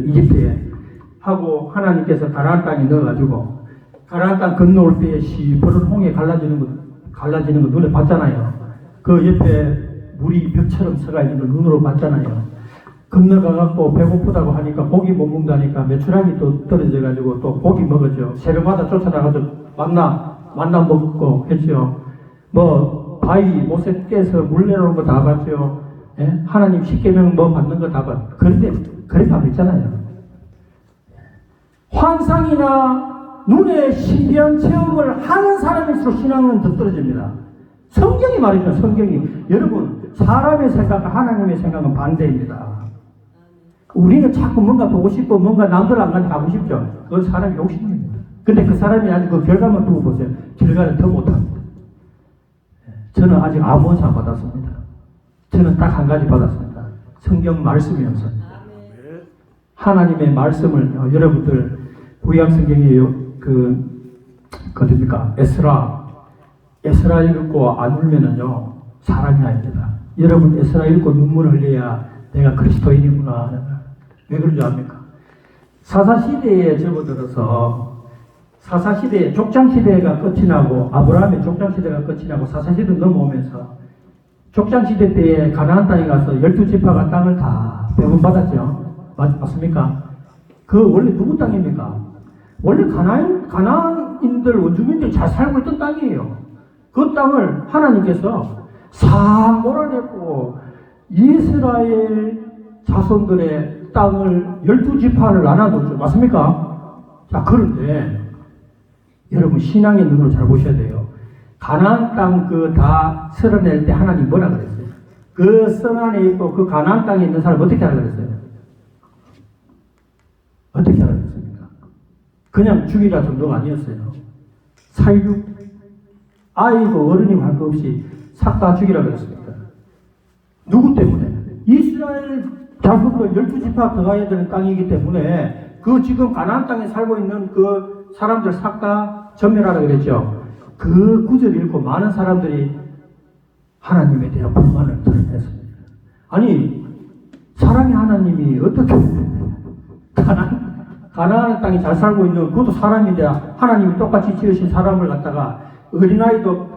이집트에 하고 하나님께서 가나안 땅에 넣어가지고 가나안 땅 건너올 때에 시퍼런 홍해 갈라지는 거 눈에 봤잖아요. 그 옆에 물이 벽처럼 서가 있는 걸 눈으로 봤잖아요. 건너가갖고 배고프다고 하니까 고기 못 먹다니까 메추라기 또 떨어져가지고 또 고기 먹었죠. 새벽마다 쫓아나가서 만나 먹고 했죠. 바위 못에 깨서 물 내려오는 거 다 봤죠. 예? 하나님 십계명 받는 거 다 봤죠. 그런데 그렇게 안 했잖아요. 환상이나 눈에 신비한 체험을 하는 사람일수록 신앙은 더 떨어집니다. 성경이 말이죠. 성경이. 여러분, 사람의 생각과 하나님의 생각은 반대입니다. 우리는 자꾸 뭔가 보고 싶고 뭔가 남들 안 가고 싶죠. 그건 사람의 욕심입니다. 근데 그 사람이 아직 그 결과만 두고 보세요. 결과는 더 못합니다. 저는 아직 아무것도 받았습니다. 저는 딱 한 가지 받았습니다. 성경 말씀이었습니다. 하나님의 말씀을 여러분들 구약 성경에 어딥니까? 에스라 읽고 안 울면은요 사람이 아닙니다. 여러분 에스라 읽고 눈물을 흘려야 내가 그리스도인이구나. 왜 그런지 압니까? 사사시대에 접어들어서 사사시대, 족장시대가 끝이 나고 아브라함의 족장시대가 끝이 나고 사사시대 넘어오면서 족장시대 때에 가나안 땅에 가서 12지파가 땅을 다 배분받았죠. 맞습니까? 그 원래 누구 땅입니까? 원래 가나안인들, 원주민들이 잘 살고 있던 땅이에요. 그 땅을 하나님께서 싹 몰아내고 이스라엘 자손들의 땅을 12지파를 나눠줬죠. 맞습니까? 자, 그런데 여러분 신앙의 눈으로 잘 보셔야 돼요. 가나안 땅 그 다 쓸어낼 때 하나님 뭐라 그랬어요? 그 성 안에 있고 그 가나안 땅에 있는 사람 어떻게 하라 그랬어요? 어떻게 하라 그랬습니까? 그냥 죽이라 정도가 아니었어요. 살육, 아이고 어른이 할 거 없이 싹 다 죽이라 그랬습니다. 누구 때문에? 이스라엘 자손들 12지파 들어가야 되는 땅이기 때문에 그 지금 가나안 땅에 살고 있는 그 사람들 싹 다 전멸하라 그랬죠. 그 구절 읽고 많은 사람들이 하나님에 대한 불만을 드러냈습니다. 아니 사랑의 하나님이 어떻게 가나안 땅에 잘 살고 있는 그것도 사람인데 하나님이 똑같이 지으신 사람을 갖다가 어린아이도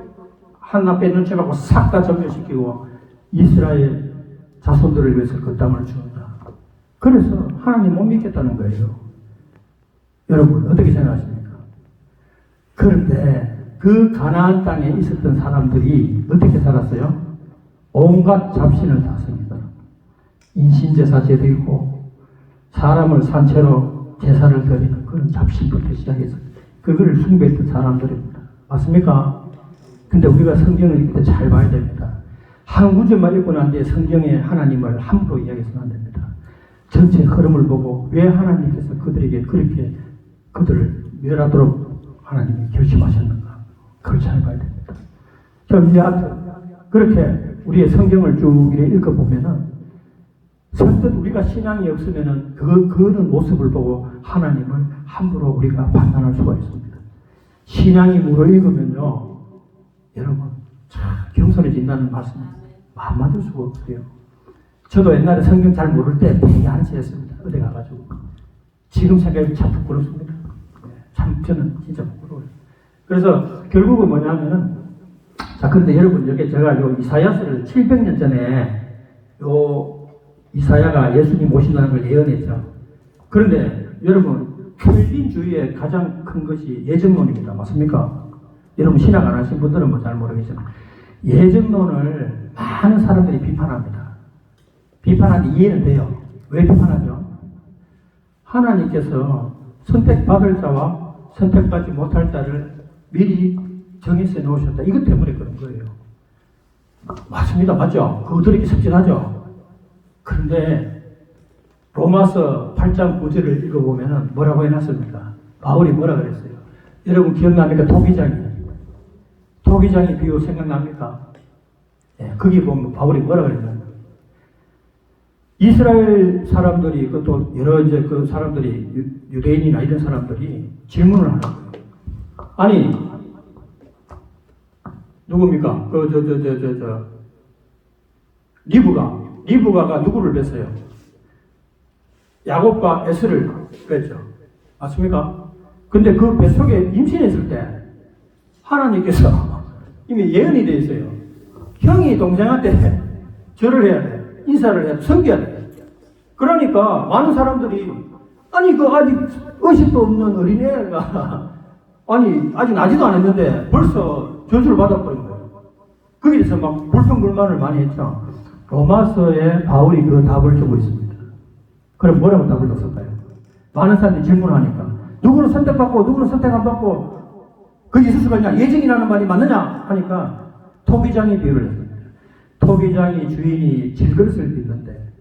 하나 빼는 채 갖고 싹 다 전멸시키고 이스라엘 자손들을 위해서 그 땅을 주었다. 그래서 하나님 못 믿겠다는 거예요. 여러분 어떻게 생각하십니까? 그런데 그 가나안 땅에 있었던 사람들이 어떻게 살았어요? 온갖 잡신을 다 섬기더라. 인신제사 제도이고 사람을 산채로 제사를 드리는 그런 잡신부터 시작해서 그거를 숭배했던 사람들입니다. 맞습니까? 근데 우리가 성경을 읽을 때 잘 봐야 됩니다. 한 구절만 읽고 난 뒤에 성경의 하나님을 함부로 이야기해서는 안 됩니다. 전체 흐름을 보고 왜 하나님께서 그들에게 그렇게 그들을 멸하도록 하나님이 결심하셨는가. 그걸 잘 봐야 됩니다. 자, 이제 그렇게 우리의 성경을 쭉 읽어보면은 선뜻 우리가 신앙이 없으면은 그런 모습을 보고 하나님을 함부로 우리가 판단할 수가 있습니다. 신앙이 무르익으면요, 여러분, 참 겸손해진다는 말씀 마음 맞을 수가 없어요. 저도 옛날에 성경 잘 모를 때 되게 안쓰했습니다. 어디 가가지고. 지금 생각하면 참 부끄럽습니다. 참 저는 진짜 부끄러워요. 그래서 결국은 뭐냐면은, 자, 그런데 여러분, 여기 제가 요 이사야서를 700년 전에 요 이사야가 예수님 오신다는 걸 예언했죠. 그런데 여러분, 켈빈주의의 가장 큰 것이 예정론입니다. 맞습니까? 여러분, 신학 안 하신 분들은 뭐 잘 모르겠지만, 예정론을 많은 사람들이 비판합니다. 비판하는데 이해는 돼요. 왜 비판하죠? 하나님께서 선택받을 자와 선택받지 못할 자를 미리 정해서 놓으셨다. 이것 때문에 그런 거예요. 맞습니다. 맞죠? 그들에게 섭진하죠. 그런데 로마서 8장 9절을 읽어보면 뭐라고 해놨습니까? 바울이 뭐라 그랬어요? 여러분 기억납니까? 토기장의 비유 생각납니까? 네, 거기 보면 바울이 뭐라 그랬냐면 이스라엘 사람들이 또 여러 이제 그 사람들이 유대인이나 이런 사람들이 질문을 하는 거예요. 아니 누굽니까? 리브가가 누구를 뺐어요? 야곱과 에스를 뺐죠. 맞습니까? 근데 그 뱃속에 임신했을 때 하나님께서 이미 예언이 되어 있어요. 형이 동생한테 절을 해야 돼. 인사를 해야 돼. 섬겨야 돼. 그러니까 많은 사람들이 아니 그 아직 의식도 없는 어린애가 아니 아직 나지도 않았는데 벌써 저주를 받아버린 거예요. 거기에 대해서 막 불평불만을 많이 했죠. 로마서에 바울이 그 답을 주고 있습니다. 그럼 뭐라고 답을 줬을까요? 많은 사람들이 질문하니까 누구는 선택받고 누구는 선택 안 받고 그게 있을 수가 있냐? 예정이라는 말이 맞느냐? 하니까 토기장이 비유를 했습니다. 토기장이 주인이 질그릇을 빚는데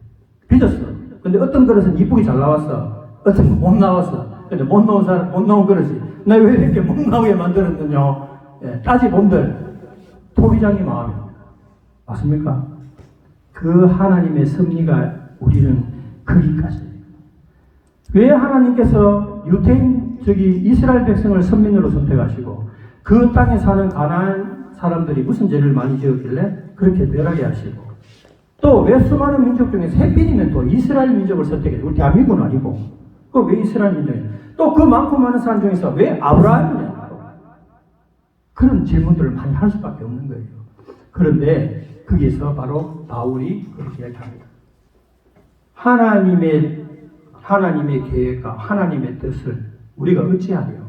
빚었어. 근데 어떤 그릇은 이쁘게 잘 나왔어. 어떤 건 못 나왔어. 근데 못 나온 그릇이 나 왜 이렇게 못 나오게 만들었느냐? 예, 따지본들 토기장이 마음입니다. 맞습니까? 그 하나님의 섭리가 우리는 거기까지. 왜 하나님께서 이스라엘 백성을 선민으로 선택하시고 그 땅에 사는 가나안 사람들이 무슨 죄를 많이 지었길래 그렇게 멸하게 하시고 또 왜 수많은 민족 중에 셋빈이면 또 이스라엘 민족을 선택해요. 우리 대한민국은 아니고 그 왜 이스라엘 민족이에요? 또 그 많고 많은 사람 중에서 왜 아브라함이냐? 그런 질문들을 많이 할 수밖에 없는 거예요. 그런데 거기서 바로 바울이 그렇게 이야기합니다. 하나님의 계획과 하나님의 뜻을 우리가 어찌하리요?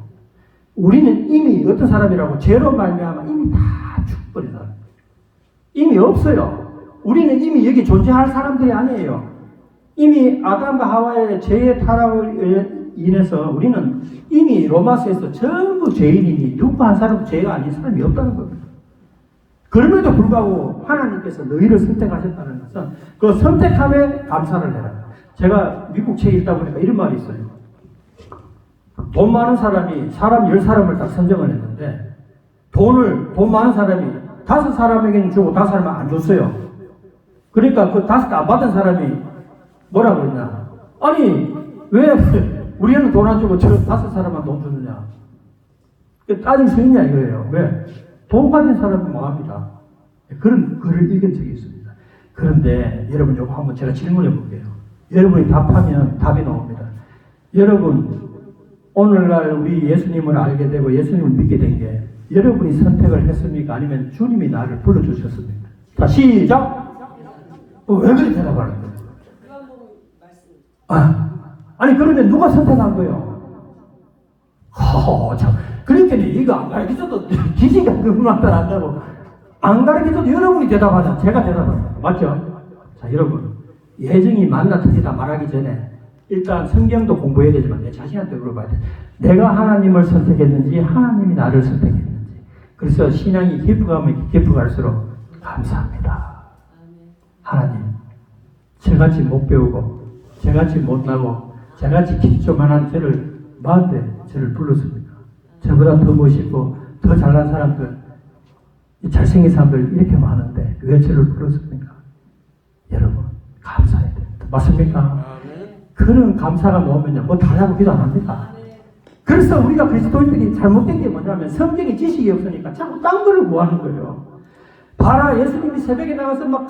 우리는 이미 어떤 사람이라고 죄로 말미암아 이미 다 죽어버린 사람. 이미 없어요. 우리는 이미 여기 존재할 사람들이 아니에요. 이미 아담과 하와의 죄의 타락을 인해서 우리는 이미 로마서에서 전부 죄인이니 누구 한 사람도 죄가 아닌 사람이 없다는 겁니다. 그럼에도 불구하고 하나님께서 너희를 선택하셨다는 것은 그 선택함에 감사를 해라. 제가 미국 책에 읽다 보니까 이런 말이 있어요. 돈 많은 사람이 사람 10사람을 딱 선정을 했는데 돈 많은 사람이 5사람에게는 주고 5사람은 안 줬어요. 그러니까 그 5개 안 받은 사람이 뭐라고 그랬냐? 아니 왜 우리는 돈 안 주고 저 5사람만 돈 주느냐? 따질 수 있냐 이거예요. 왜? 돈 가진 사람은 뭐합니다. 그런 글을 읽은 적이 있습니다. 그런데 여러분 요거 한번 제가 질문해 볼게요. 여러분이 답하면 답이 나옵니다. 여러분 오늘날 우리 예수님을 알게 되고 예수님을 믿게 된 게 여러분이 선택을 했습니까? 아니면 주님이 나를 불러주셨습니까? 자 시작! 왜 그렇게 대답하는 거예요? 아니 그러면 누가 선택한 거예요? 참. 그러니까 이거 안 가르쳐줘도 기지가 그만들 한다고 안 가르쳐줘도 여러분이 대답하자. 제가 대답합니다. 맞죠? 자 여러분 예정이 맞나 틀리다 말하기 전에 일단 성경도 공부해야 되지만 내 자신한테 물어봐야 돼. 내가 하나님을 선택했는지 하나님이 나를 선택했는지. 그래서 신앙이 깊어가면 깊어갈수록 감사합니다. 하나님 저같이 못 배우고 저같이 못나고 저같이 기초만한 저를 마음에 저를 불렀습니다. 저보다 더 멋있고 더 잘난 사람들 잘생긴 사람들 이렇게 많은데 왜 저를 불렀습니까? 여러분 감사해야 됩니다. 맞습니까? 그런 감사가 나오면요 뭐 달라고 기도 안 합니다. 그래서 우리가 그리스도인들이 잘못된 게 뭐냐면 성경에 지식이 없으니까 자꾸 딴 거를 구하는 거예요. 봐라 예수님이 새벽에 나가서 막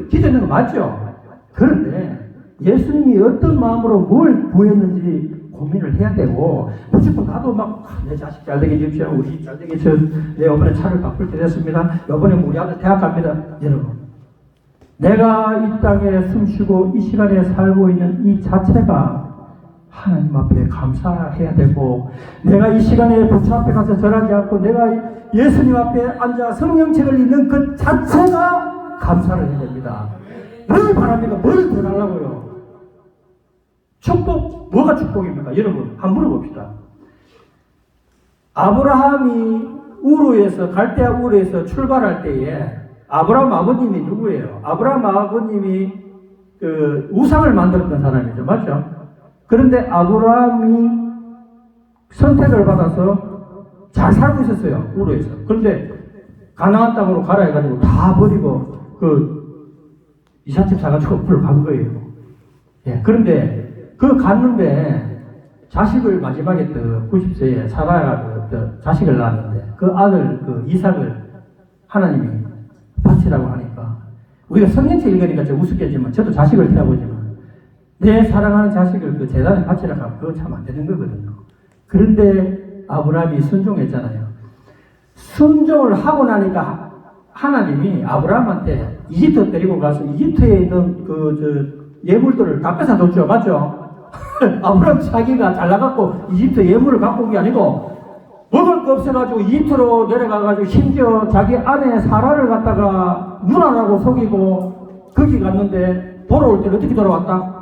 기도하는 거 맞죠? 그런데 예수님이 어떤 마음으로 뭘 구했는지 고민을 해야 되고 무조건 나도 막 내 자식 잘 되게 해주십시오. 우리 집 잘 되게 해주십시오. 내 이번에 차를 바꿀 때 됐습니다. 이번에 우리 아들 대학 갑니다. 여러분 내가 이 땅에 숨쉬고 이 시간에 살고 있는 이 자체가 하나님 앞에 감사해야 되고 내가 이 시간에 부처 앞에 가서 절하지 않고 내가 예수님 앞에 앉아 성경책을 읽는 그 자체가 감사를 해야 됩니다. 뭘 바랍니까? 뭘 더 달라고요? 축복, 뭐가 축복입니까? 여러분 한번 물어봅시다. 아브라함이 우르에서 갈대아 우르에서 출발할 때에 아브라함 아버님이 누구예요? 아브라함 아버님이 그 우상을 만들었던 사람이죠. 맞죠? 그런데 아브라함이 선택을 받아서 잘 살고 있었어요. 우르에서. 그런데 가나안 땅으로 가라 해가지고 다 버리고 그 이삿짐 사가지고 불 간 거예요. 예. 그런데 그 갔는데 자식을 마지막에 또 90세에 사라가 자식을 낳았는데 그 아들 그 이삭을 하나님이 바치라고 하니까 우리가 성경책 읽으니까 좀 우습겠지만 저도 자식을 키워보지만 내 사랑하는 자식을 그 재단에 바치라고 하면 그거 참 안 되는 거거든요. 그런데 아브라함이 순종했잖아요. 순종을 하고 나니까 하나님이 아브라함한테 이집트 데리고 가서 이집트에 있는 예물들을 다 뺏어줬죠. 맞죠? 아브라함 자기가 잘 나갔고 이집트 예물을 갖고 온 게 아니고 먹을 거 없어가지고 이집트로 내려가가지고 심지어 자기 아내 사라를 갖다가 누나라고 속이고 거기 갔는데 돌아올 때 어떻게 돌아왔다?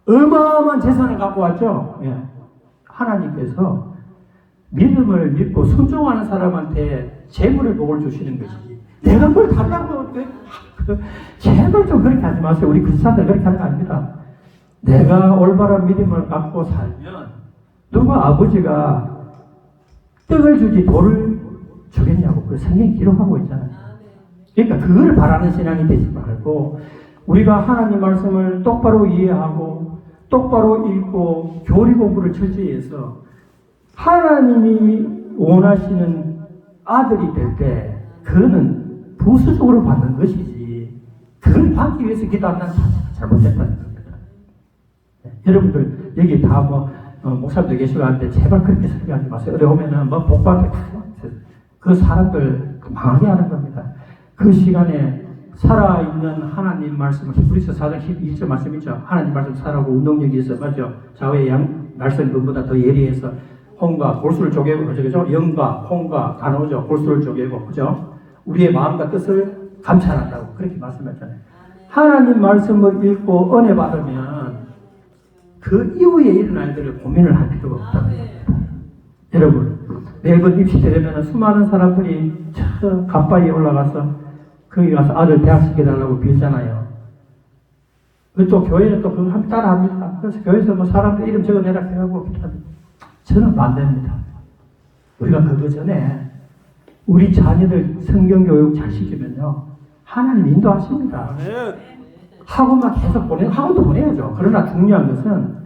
어마어마한 재산을 갖고 왔죠. 예. 하나님께서 믿음을 믿고 순종하는 사람한테 재물을 복을 주시는 것이지 내가 뭘 달라고 제발 좀 그렇게 하지 마세요. 우리 크리스찬들 그렇게 하는 거 아닙니다. 내가 올바른 믿음을 갖고 살면 누가 아버지가 떡을 주지 돌을 주겠냐고 그 성경이 기록하고 있잖아요. 그러니까 그걸 바라는 신앙이 되지 말고 우리가 하나님 말씀을 똑바로 이해하고 똑바로 읽고 교리 공부를 철저히 해서 하나님이 원하시는 아들이 될 때 그거는 부수적으로 받는 것이지 그걸 받기 위해서 기도한다는 자체가 잘못됐다는 겁니다. 네. 여러분들 여기 다 뭐 목사님도 계시고 하는데 제발 그렇게 설교하지 마세요. 어려우면은 뭐 복받게 그 사람들 망하게 하는 겁니다. 그 시간에 살아있는 하나님 말씀을 히브리서 4장 12절 말씀 있죠. 하나님 말씀 살아고 운동력이 있어. 맞죠? 좌우의 양 날선 눈보다 더 예리해서 홍과 골수를 쪼개고 그죠? 영과 홍과 단호죠. 골수를 쪼개고 그죠? 우리의 마음과 뜻을 감찰한다고 그렇게 말씀했잖아요. 하나님 말씀을 읽고 은혜 받으면 그 이후에 일어날 일들을 고민을 할 필요가 없다는 겁니다. 여러분 매번 입시 때 되면 수많은 사람들이 저 갑바위에 올라가서 거기 가서 아들 대학 시켜달라고 빌잖아요. 또 교회는 또 그거 따라 합니다. 그래서 교회에서 뭐 사람들 이름 적어내라 해가지고 저는 반대입니다. 우리가 그거 전에 우리 자녀들 성경 교육 잘 시키면요. 하나님 인도하십니다. 학원만 계속 학원도 보내야죠. 그러나 중요한 것은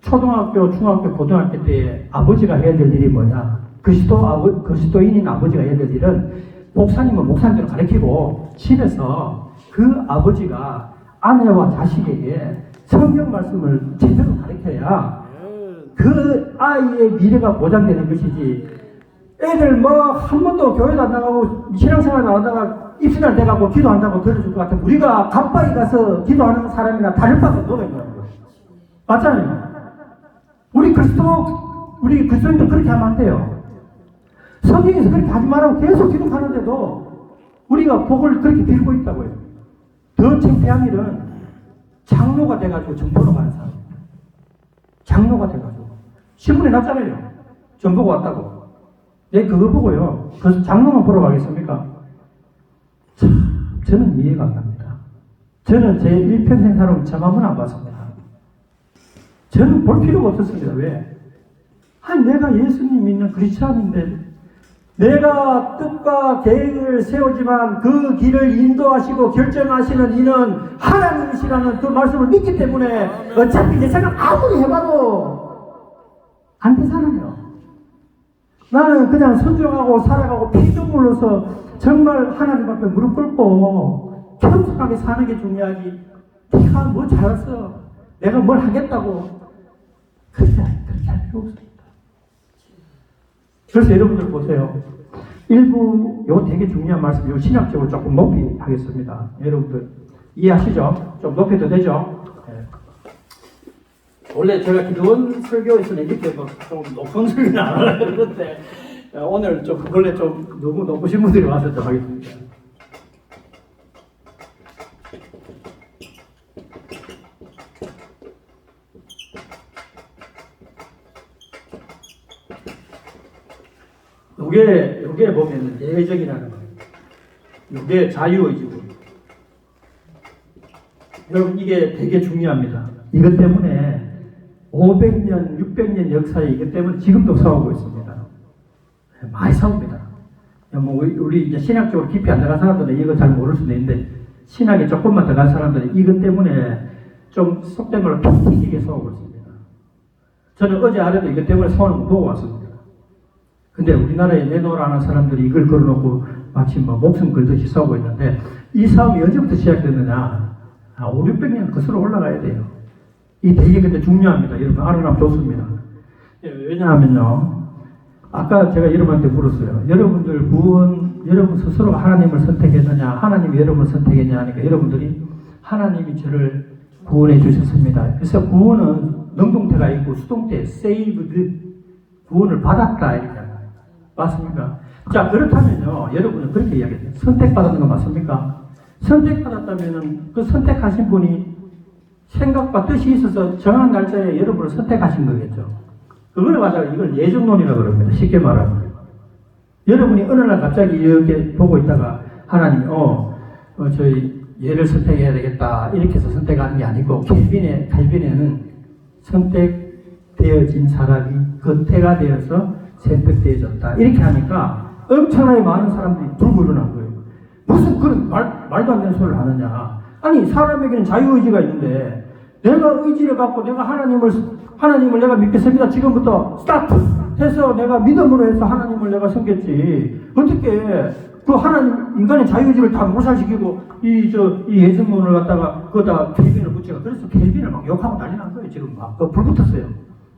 초등학교, 중학교, 고등학교 때 아버지가 해야 될 일이 뭐냐. 그리스도인인 아버지가 해야 될 일은 목사님은 목사님대로 가르치고 집에서 그 아버지가 아내와 자식에게 성경 말씀을 제대로 가르쳐야 그 아이의 미래가 보장되는 것이지. 애들 뭐 한 번도 교회도 안 나가고 신앙생활 안 하다가 입시날 돼가고 기도한다고 들어줄 것 같으면 우리가 갑바위 가서 기도하는 사람이나 다를 바가 뭐가 있냐는 거예요. 맞잖아요. 우리 그리스도인들 그렇게 하면 안 돼요. 성경에서 그렇게 하지 말라고 계속 기록하는데도 우리가 복을 그렇게 빌고 있다고요. 더 창피한 일은 장로가 돼가지고 전보러 가는 사람입니다. 장로가 돼가지고 신문에 났잖아요. 전보고 왔다고. 네, 그걸 보고요. 그래서 장로만 보러 가겠습니까? 참, 저는 이해가 안 갑니다. 저는 제 일평생 살아온 저 한번 안 봤습니다. 저는 볼 필요가 없었습니다. 왜? 아니, 내가 예수님 믿는 크리스찬인데 내가 뜻과 계획을 세우지만 그 길을 인도하시고 결정하시는 이는 하나님이시라는 그 말씀을 믿기 때문에 어차피 내 생각 아무리 해봐도 안 되잖아요. 나는 그냥 순종하고 살아가고 피눈물로서 정말 하나님 앞에 무릎 꿇고 겸손하게 사는 게 중요하지. 내가 뭐 잘했어. 내가 뭘 하겠다고. 그렇게 할 필요 없습니다. 그래서 여러분들 보세요. 일부 요 되게 중요한 말씀, 요 신학적으로 조금 높이 하겠습니다. 여러분들 이해하시죠? 좀 높여도 되죠? 네. 원래 제가 기도원 설교에서는 이렇게 뭐 좀 높은 설교는 안 하려고 그러는데 오늘 좀 원래 좀 너무 높으신 분들이 와서 좀 하겠습니다. 요게 보면은 예정이라는 거예요. 요게 자유의지고. 여러분, 이게 되게 중요합니다. 이것 때문에 500년, 600년 역사에 이것 때문에 지금도 싸우고 있습니다. 많이 싸웁니다. 뭐, 우리 이제 신학적으로 깊이 안 들어간 사람들은 이거 잘 모를 수도 있는데, 신학에 조금만 들어간 사람들은 이것 때문에 좀 속된 걸로 툭 튀기게 싸우고 있습니다. 저는 어제 아래도 이것 때문에 소원을 보고 왔습니다. 근데 우리나라에 내놓으라는 사람들이 이걸 걸어놓고 마치 뭐 목숨 걸듯이 싸우고 있는데 이 싸움이 언제부터 시작됐느냐? 5, 600년 거슬러 올라가야 돼요. 이 되게 근데 중요합니다. 여러분 알아가면 좋습니다. 왜냐하면요. 아까 제가 여러분한테 물었어요. 여러분들 여러분 스스로 하나님을 선택했느냐? 하나님이 여러분을 선택했냐 하니까 여러분들이 하나님이 저를 구원해 주셨습니다. 그래서 구원은 능동태가 있고 수동태 saved 구원을 받았다 이렇게 하는 거예요. 맞습니까? 자, 그렇다면요, 여러분은 그렇게 이야기해요. 선택받았는 거 맞습니까? 선택받았다면은 그 선택하신 분이 생각과 뜻이 있어서 정한 날짜에 여러분을 선택하신 거겠죠. 그걸 가지고 이걸 예정론이라고 그럽니다. 쉽게 말하면. 여러분이 어느 날 갑자기 이렇게 보고 있다가 하나님이 저희 얘를 선택해야 되겠다 이렇게 해서 선택하는 게 아니고 칼빈에는 선택되어진 사람이 겉태가 되어서 선택되어졌다 이렇게 하니까 엄청나게 많은 사람들이 들고 일어난 거예요. 무슨 그런 말도 안 되는 소리를 하느냐. 아니 사람에게는 자유의지가 있는데 내가 의지를 갖고 내가 하나님을 내가 믿겠습니다. 지금부터 스타트 해서 내가 믿음으로 해서 하나님을 내가 섬겼지. 어떻게 그 하나님 인간의 자유의지를 다 몰살시키고 이 예수문을 갖다가 거기다 켈빈을 붙여가 그래서 켈빈을 막 욕하고 난리 난 거예요. 지금 막 불 붙었어요.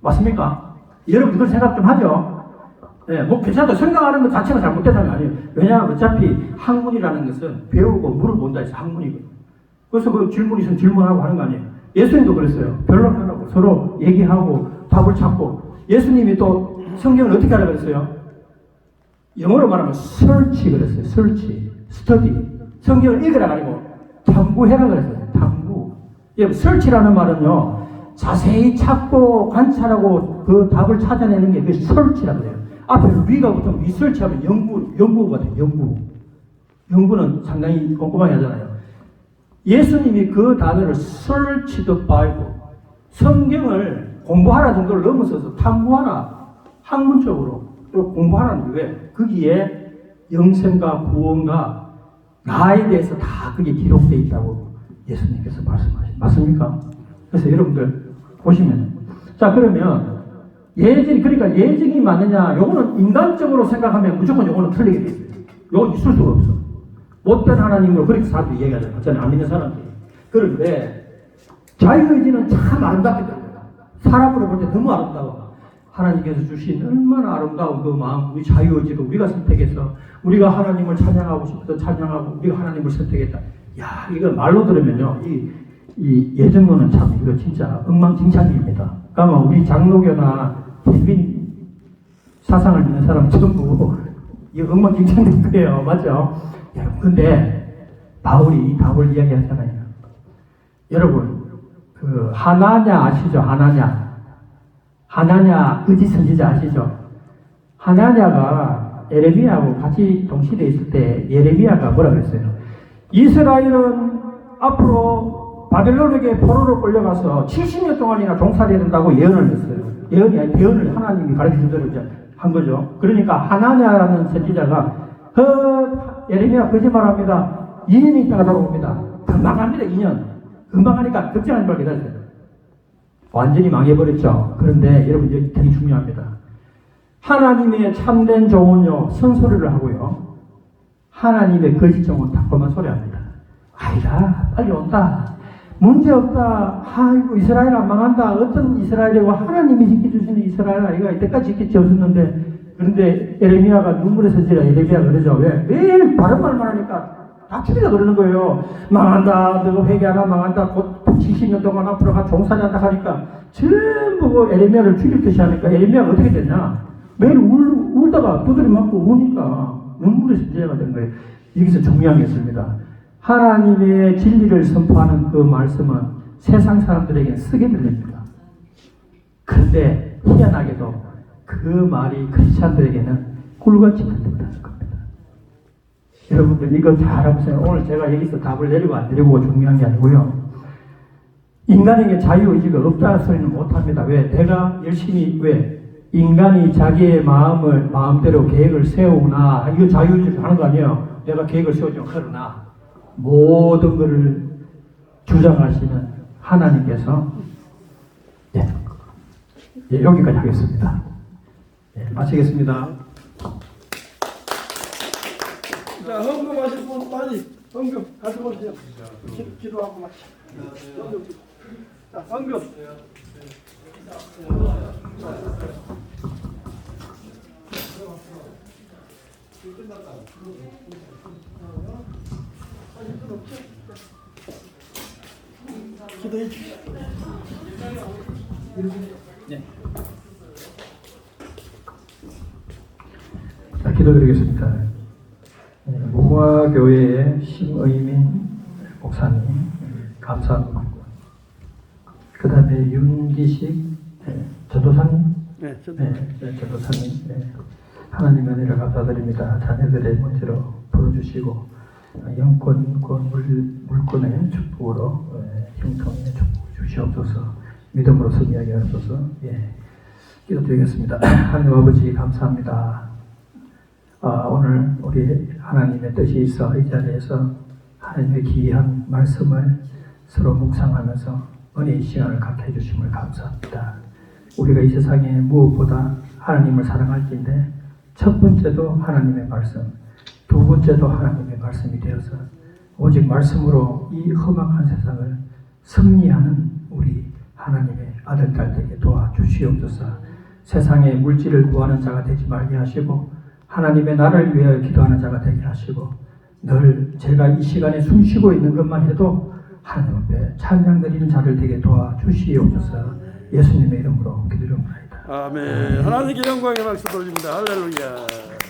맞습니까? 여러분들 생각 좀 하죠? 예, 뭐 괜찮다. 생각하는 것 자체가 잘못되는 게 아니에요. 왜냐하면 어차피 학문이라는 것은 배우고 물어본다 해서 학문이거든요. 그래서 그 질문 있으면 질문하고 하는 거 아니에요. 예수님도 그랬어요. 변론하라고 서로 얘기하고 답을 찾고. 예수님이 또 성경을 어떻게 하라 그랬어요? 영어로 말하면 search 그랬어요. search, study. 성경을 읽으라 아니고 탐구해라 그랬어요. 탐구. 여러분, search라는 말은요, 자세히 찾고 관찰하고 그 답을 찾아내는 게 그 search라고 그래요. 앞에 위가 붙으면 research하면 연구가 돼요. 연구는 상당히 꼼꼼하게 하잖아요. 예수님이 그 단어를 search the Bible, 성경을 공부하라 정도를 넘어서서 탐구하라, 학문적으로 공부하라는 게 거기에 영생과 구원과 나에 대해서 다 그게 기록되어 있다고 예수님께서 말씀하시죠. 맞습니까? 그래서 여러분들 보시면, 자, 그러면 그러니까 예증이 맞느냐? 요거는 인간적으로 생각하면 무조건 요거는 틀리게 돼 있어요. 요건 있을 수가 없어. 못된 하나님으로 그렇게 사람들이 얘기하잖아요. 저는 안 믿는 사람들이. 그런데 자유의지는 참 아름답게 들려요. 사람으로 볼 때 너무 아름다워. 하나님께서 주신 얼마나 아름다운 그 마음, 우리 자유의지로 우리가 선택해서 우리가 하나님을 찬양하고 싶어서 찬양하고 우리가 하나님을 선택했다. 야, 이거 말로 들으면요, 이 예정론은 참 이거 진짜 엉망진창입니다. 그러니까 우리 장로교나 켈빈 사상을 믿는 사람 전부 이거 엉망진창인 거예요. 맞죠? 여러분, 근데 바울이 이 답을 이야기하잖아요. 여러분, 그 하나냐 아시죠? 하나냐 거짓 선지자 아시죠? 하나냐가 예레미야하고 같이 동시대에 있을 때 예레미야가 뭐라 그랬어요? 이스라엘은 앞으로 바벨론에게 포로로 끌려가서 70년 동안이나 종살이해야 된다고 예언을 했어요. 예언이 아니라 대언을 하나님이 가르쳐준 대로 이제 한 거죠. 그러니까 하나냐라는 선지자가 예레미야 거짓말합니다. 2년이 있다가 돌아옵니다. 금방 갑니다. 2년. 금방 하니까 걱정하지 말고 기다리세요. 완전히 망해버렸죠. 그런데 여러분 여기 되게 중요합니다. 하나님의 참된 종은요, 선소리를 하고요, 하나님의 거짓 종은 달콤한 소리 합니다. 아이다, 빨리 온다, 문제없다, 아이고 이스라엘 안 망한다, 어떤 이스라엘이고 하나님이 지켜주시는 이스라엘 아이가 이때까지 지켜줬었는데. 그런데 예레미야가 눈물의 선지라 예레미야가 그러죠. 왜? 매일 바른 말만 하니까 다 추리가 돌리는 거예요. 망한다, 너가 회개하나 망한다, 곧 70년 동안 앞으로 종살이한다 하니까 전부 그 예레미야를 죽일 듯이 하니까 예레미야가 어떻게 됐냐? 매일 울다가 두드려 맞고 우니까 눈물의 선지자가 된 거예요. 여기서 중요한 게 있습니다. 하나님의 진리를 선포하는 그 말씀은 세상 사람들에게는 쓰게 들립니다. 그런데 희한하게도 그 말이 크리스찬들에게는 꿀같이 들린다는 겁니다. 여러분들 이거 잘 보세요. 오늘 제가 여기서 답을 내리고 안 내리고 중요한 게 아니고요. 인간에게 자유의지가 없다는 소리는 못합니다. 왜? 내가 열심히, 왜? 인간이 자기의 마음대로 계획을 세우나, 이거 자유의지로 하는 거 아니에요. 내가 계획을 세우죠. 그러나 모든 것을 주장하시는 하나님께서, 여기까지 하겠습니다. 마치겠습니다. 자, 헌금하실 분 빨리 헌금 가져오세요. 기도하고 마치죠. 자, 헌금. 기도해 주시죠. 네. 자, 기도드리겠습니다. 무화교회의 심의민 목사님 감사합니다. 그 다음에 윤기식 전도사님, 전도사님, 하나님 은혜를 감사드립니다. 자녀들의 문제로 풀어주시고 영권, 인권, 물권의 축복으로 형통의 축복 주시옵소서. 믿음으로 승리하게 하소서. 기도드리겠습니다. 하나님 아버지 감사합니다. 오늘 우리 하나님의 뜻이 있어 이 자리에서 하나님의 귀한 말씀을 서로 묵상하면서 은혜의 시간을 갖게 해주심을 감사합니다. 우리가 이 세상에 무엇보다 하나님을 사랑할지인데 첫 번째도 하나님의 말씀, 두 번째도 하나님의 말씀이 되어서 오직 말씀으로 이 험악한 세상을 승리하는 우리 하나님의 아들, 딸 되게 도와주시옵소서. 세상의 물질을 구하는 자가 되지 말게 하시고 하나님의 나라를 위하여 기도하는 자가 되게 하시고 늘 제가 이 시간에 숨 쉬고 있는 것만 해도 하나님 앞에 찬양 드리는 자를 되게 도와주시옵소서. 예수님의 이름으로 기도드립니다. 아멘. 하나님께 영광의 박수 돌립니다. 할렐루야.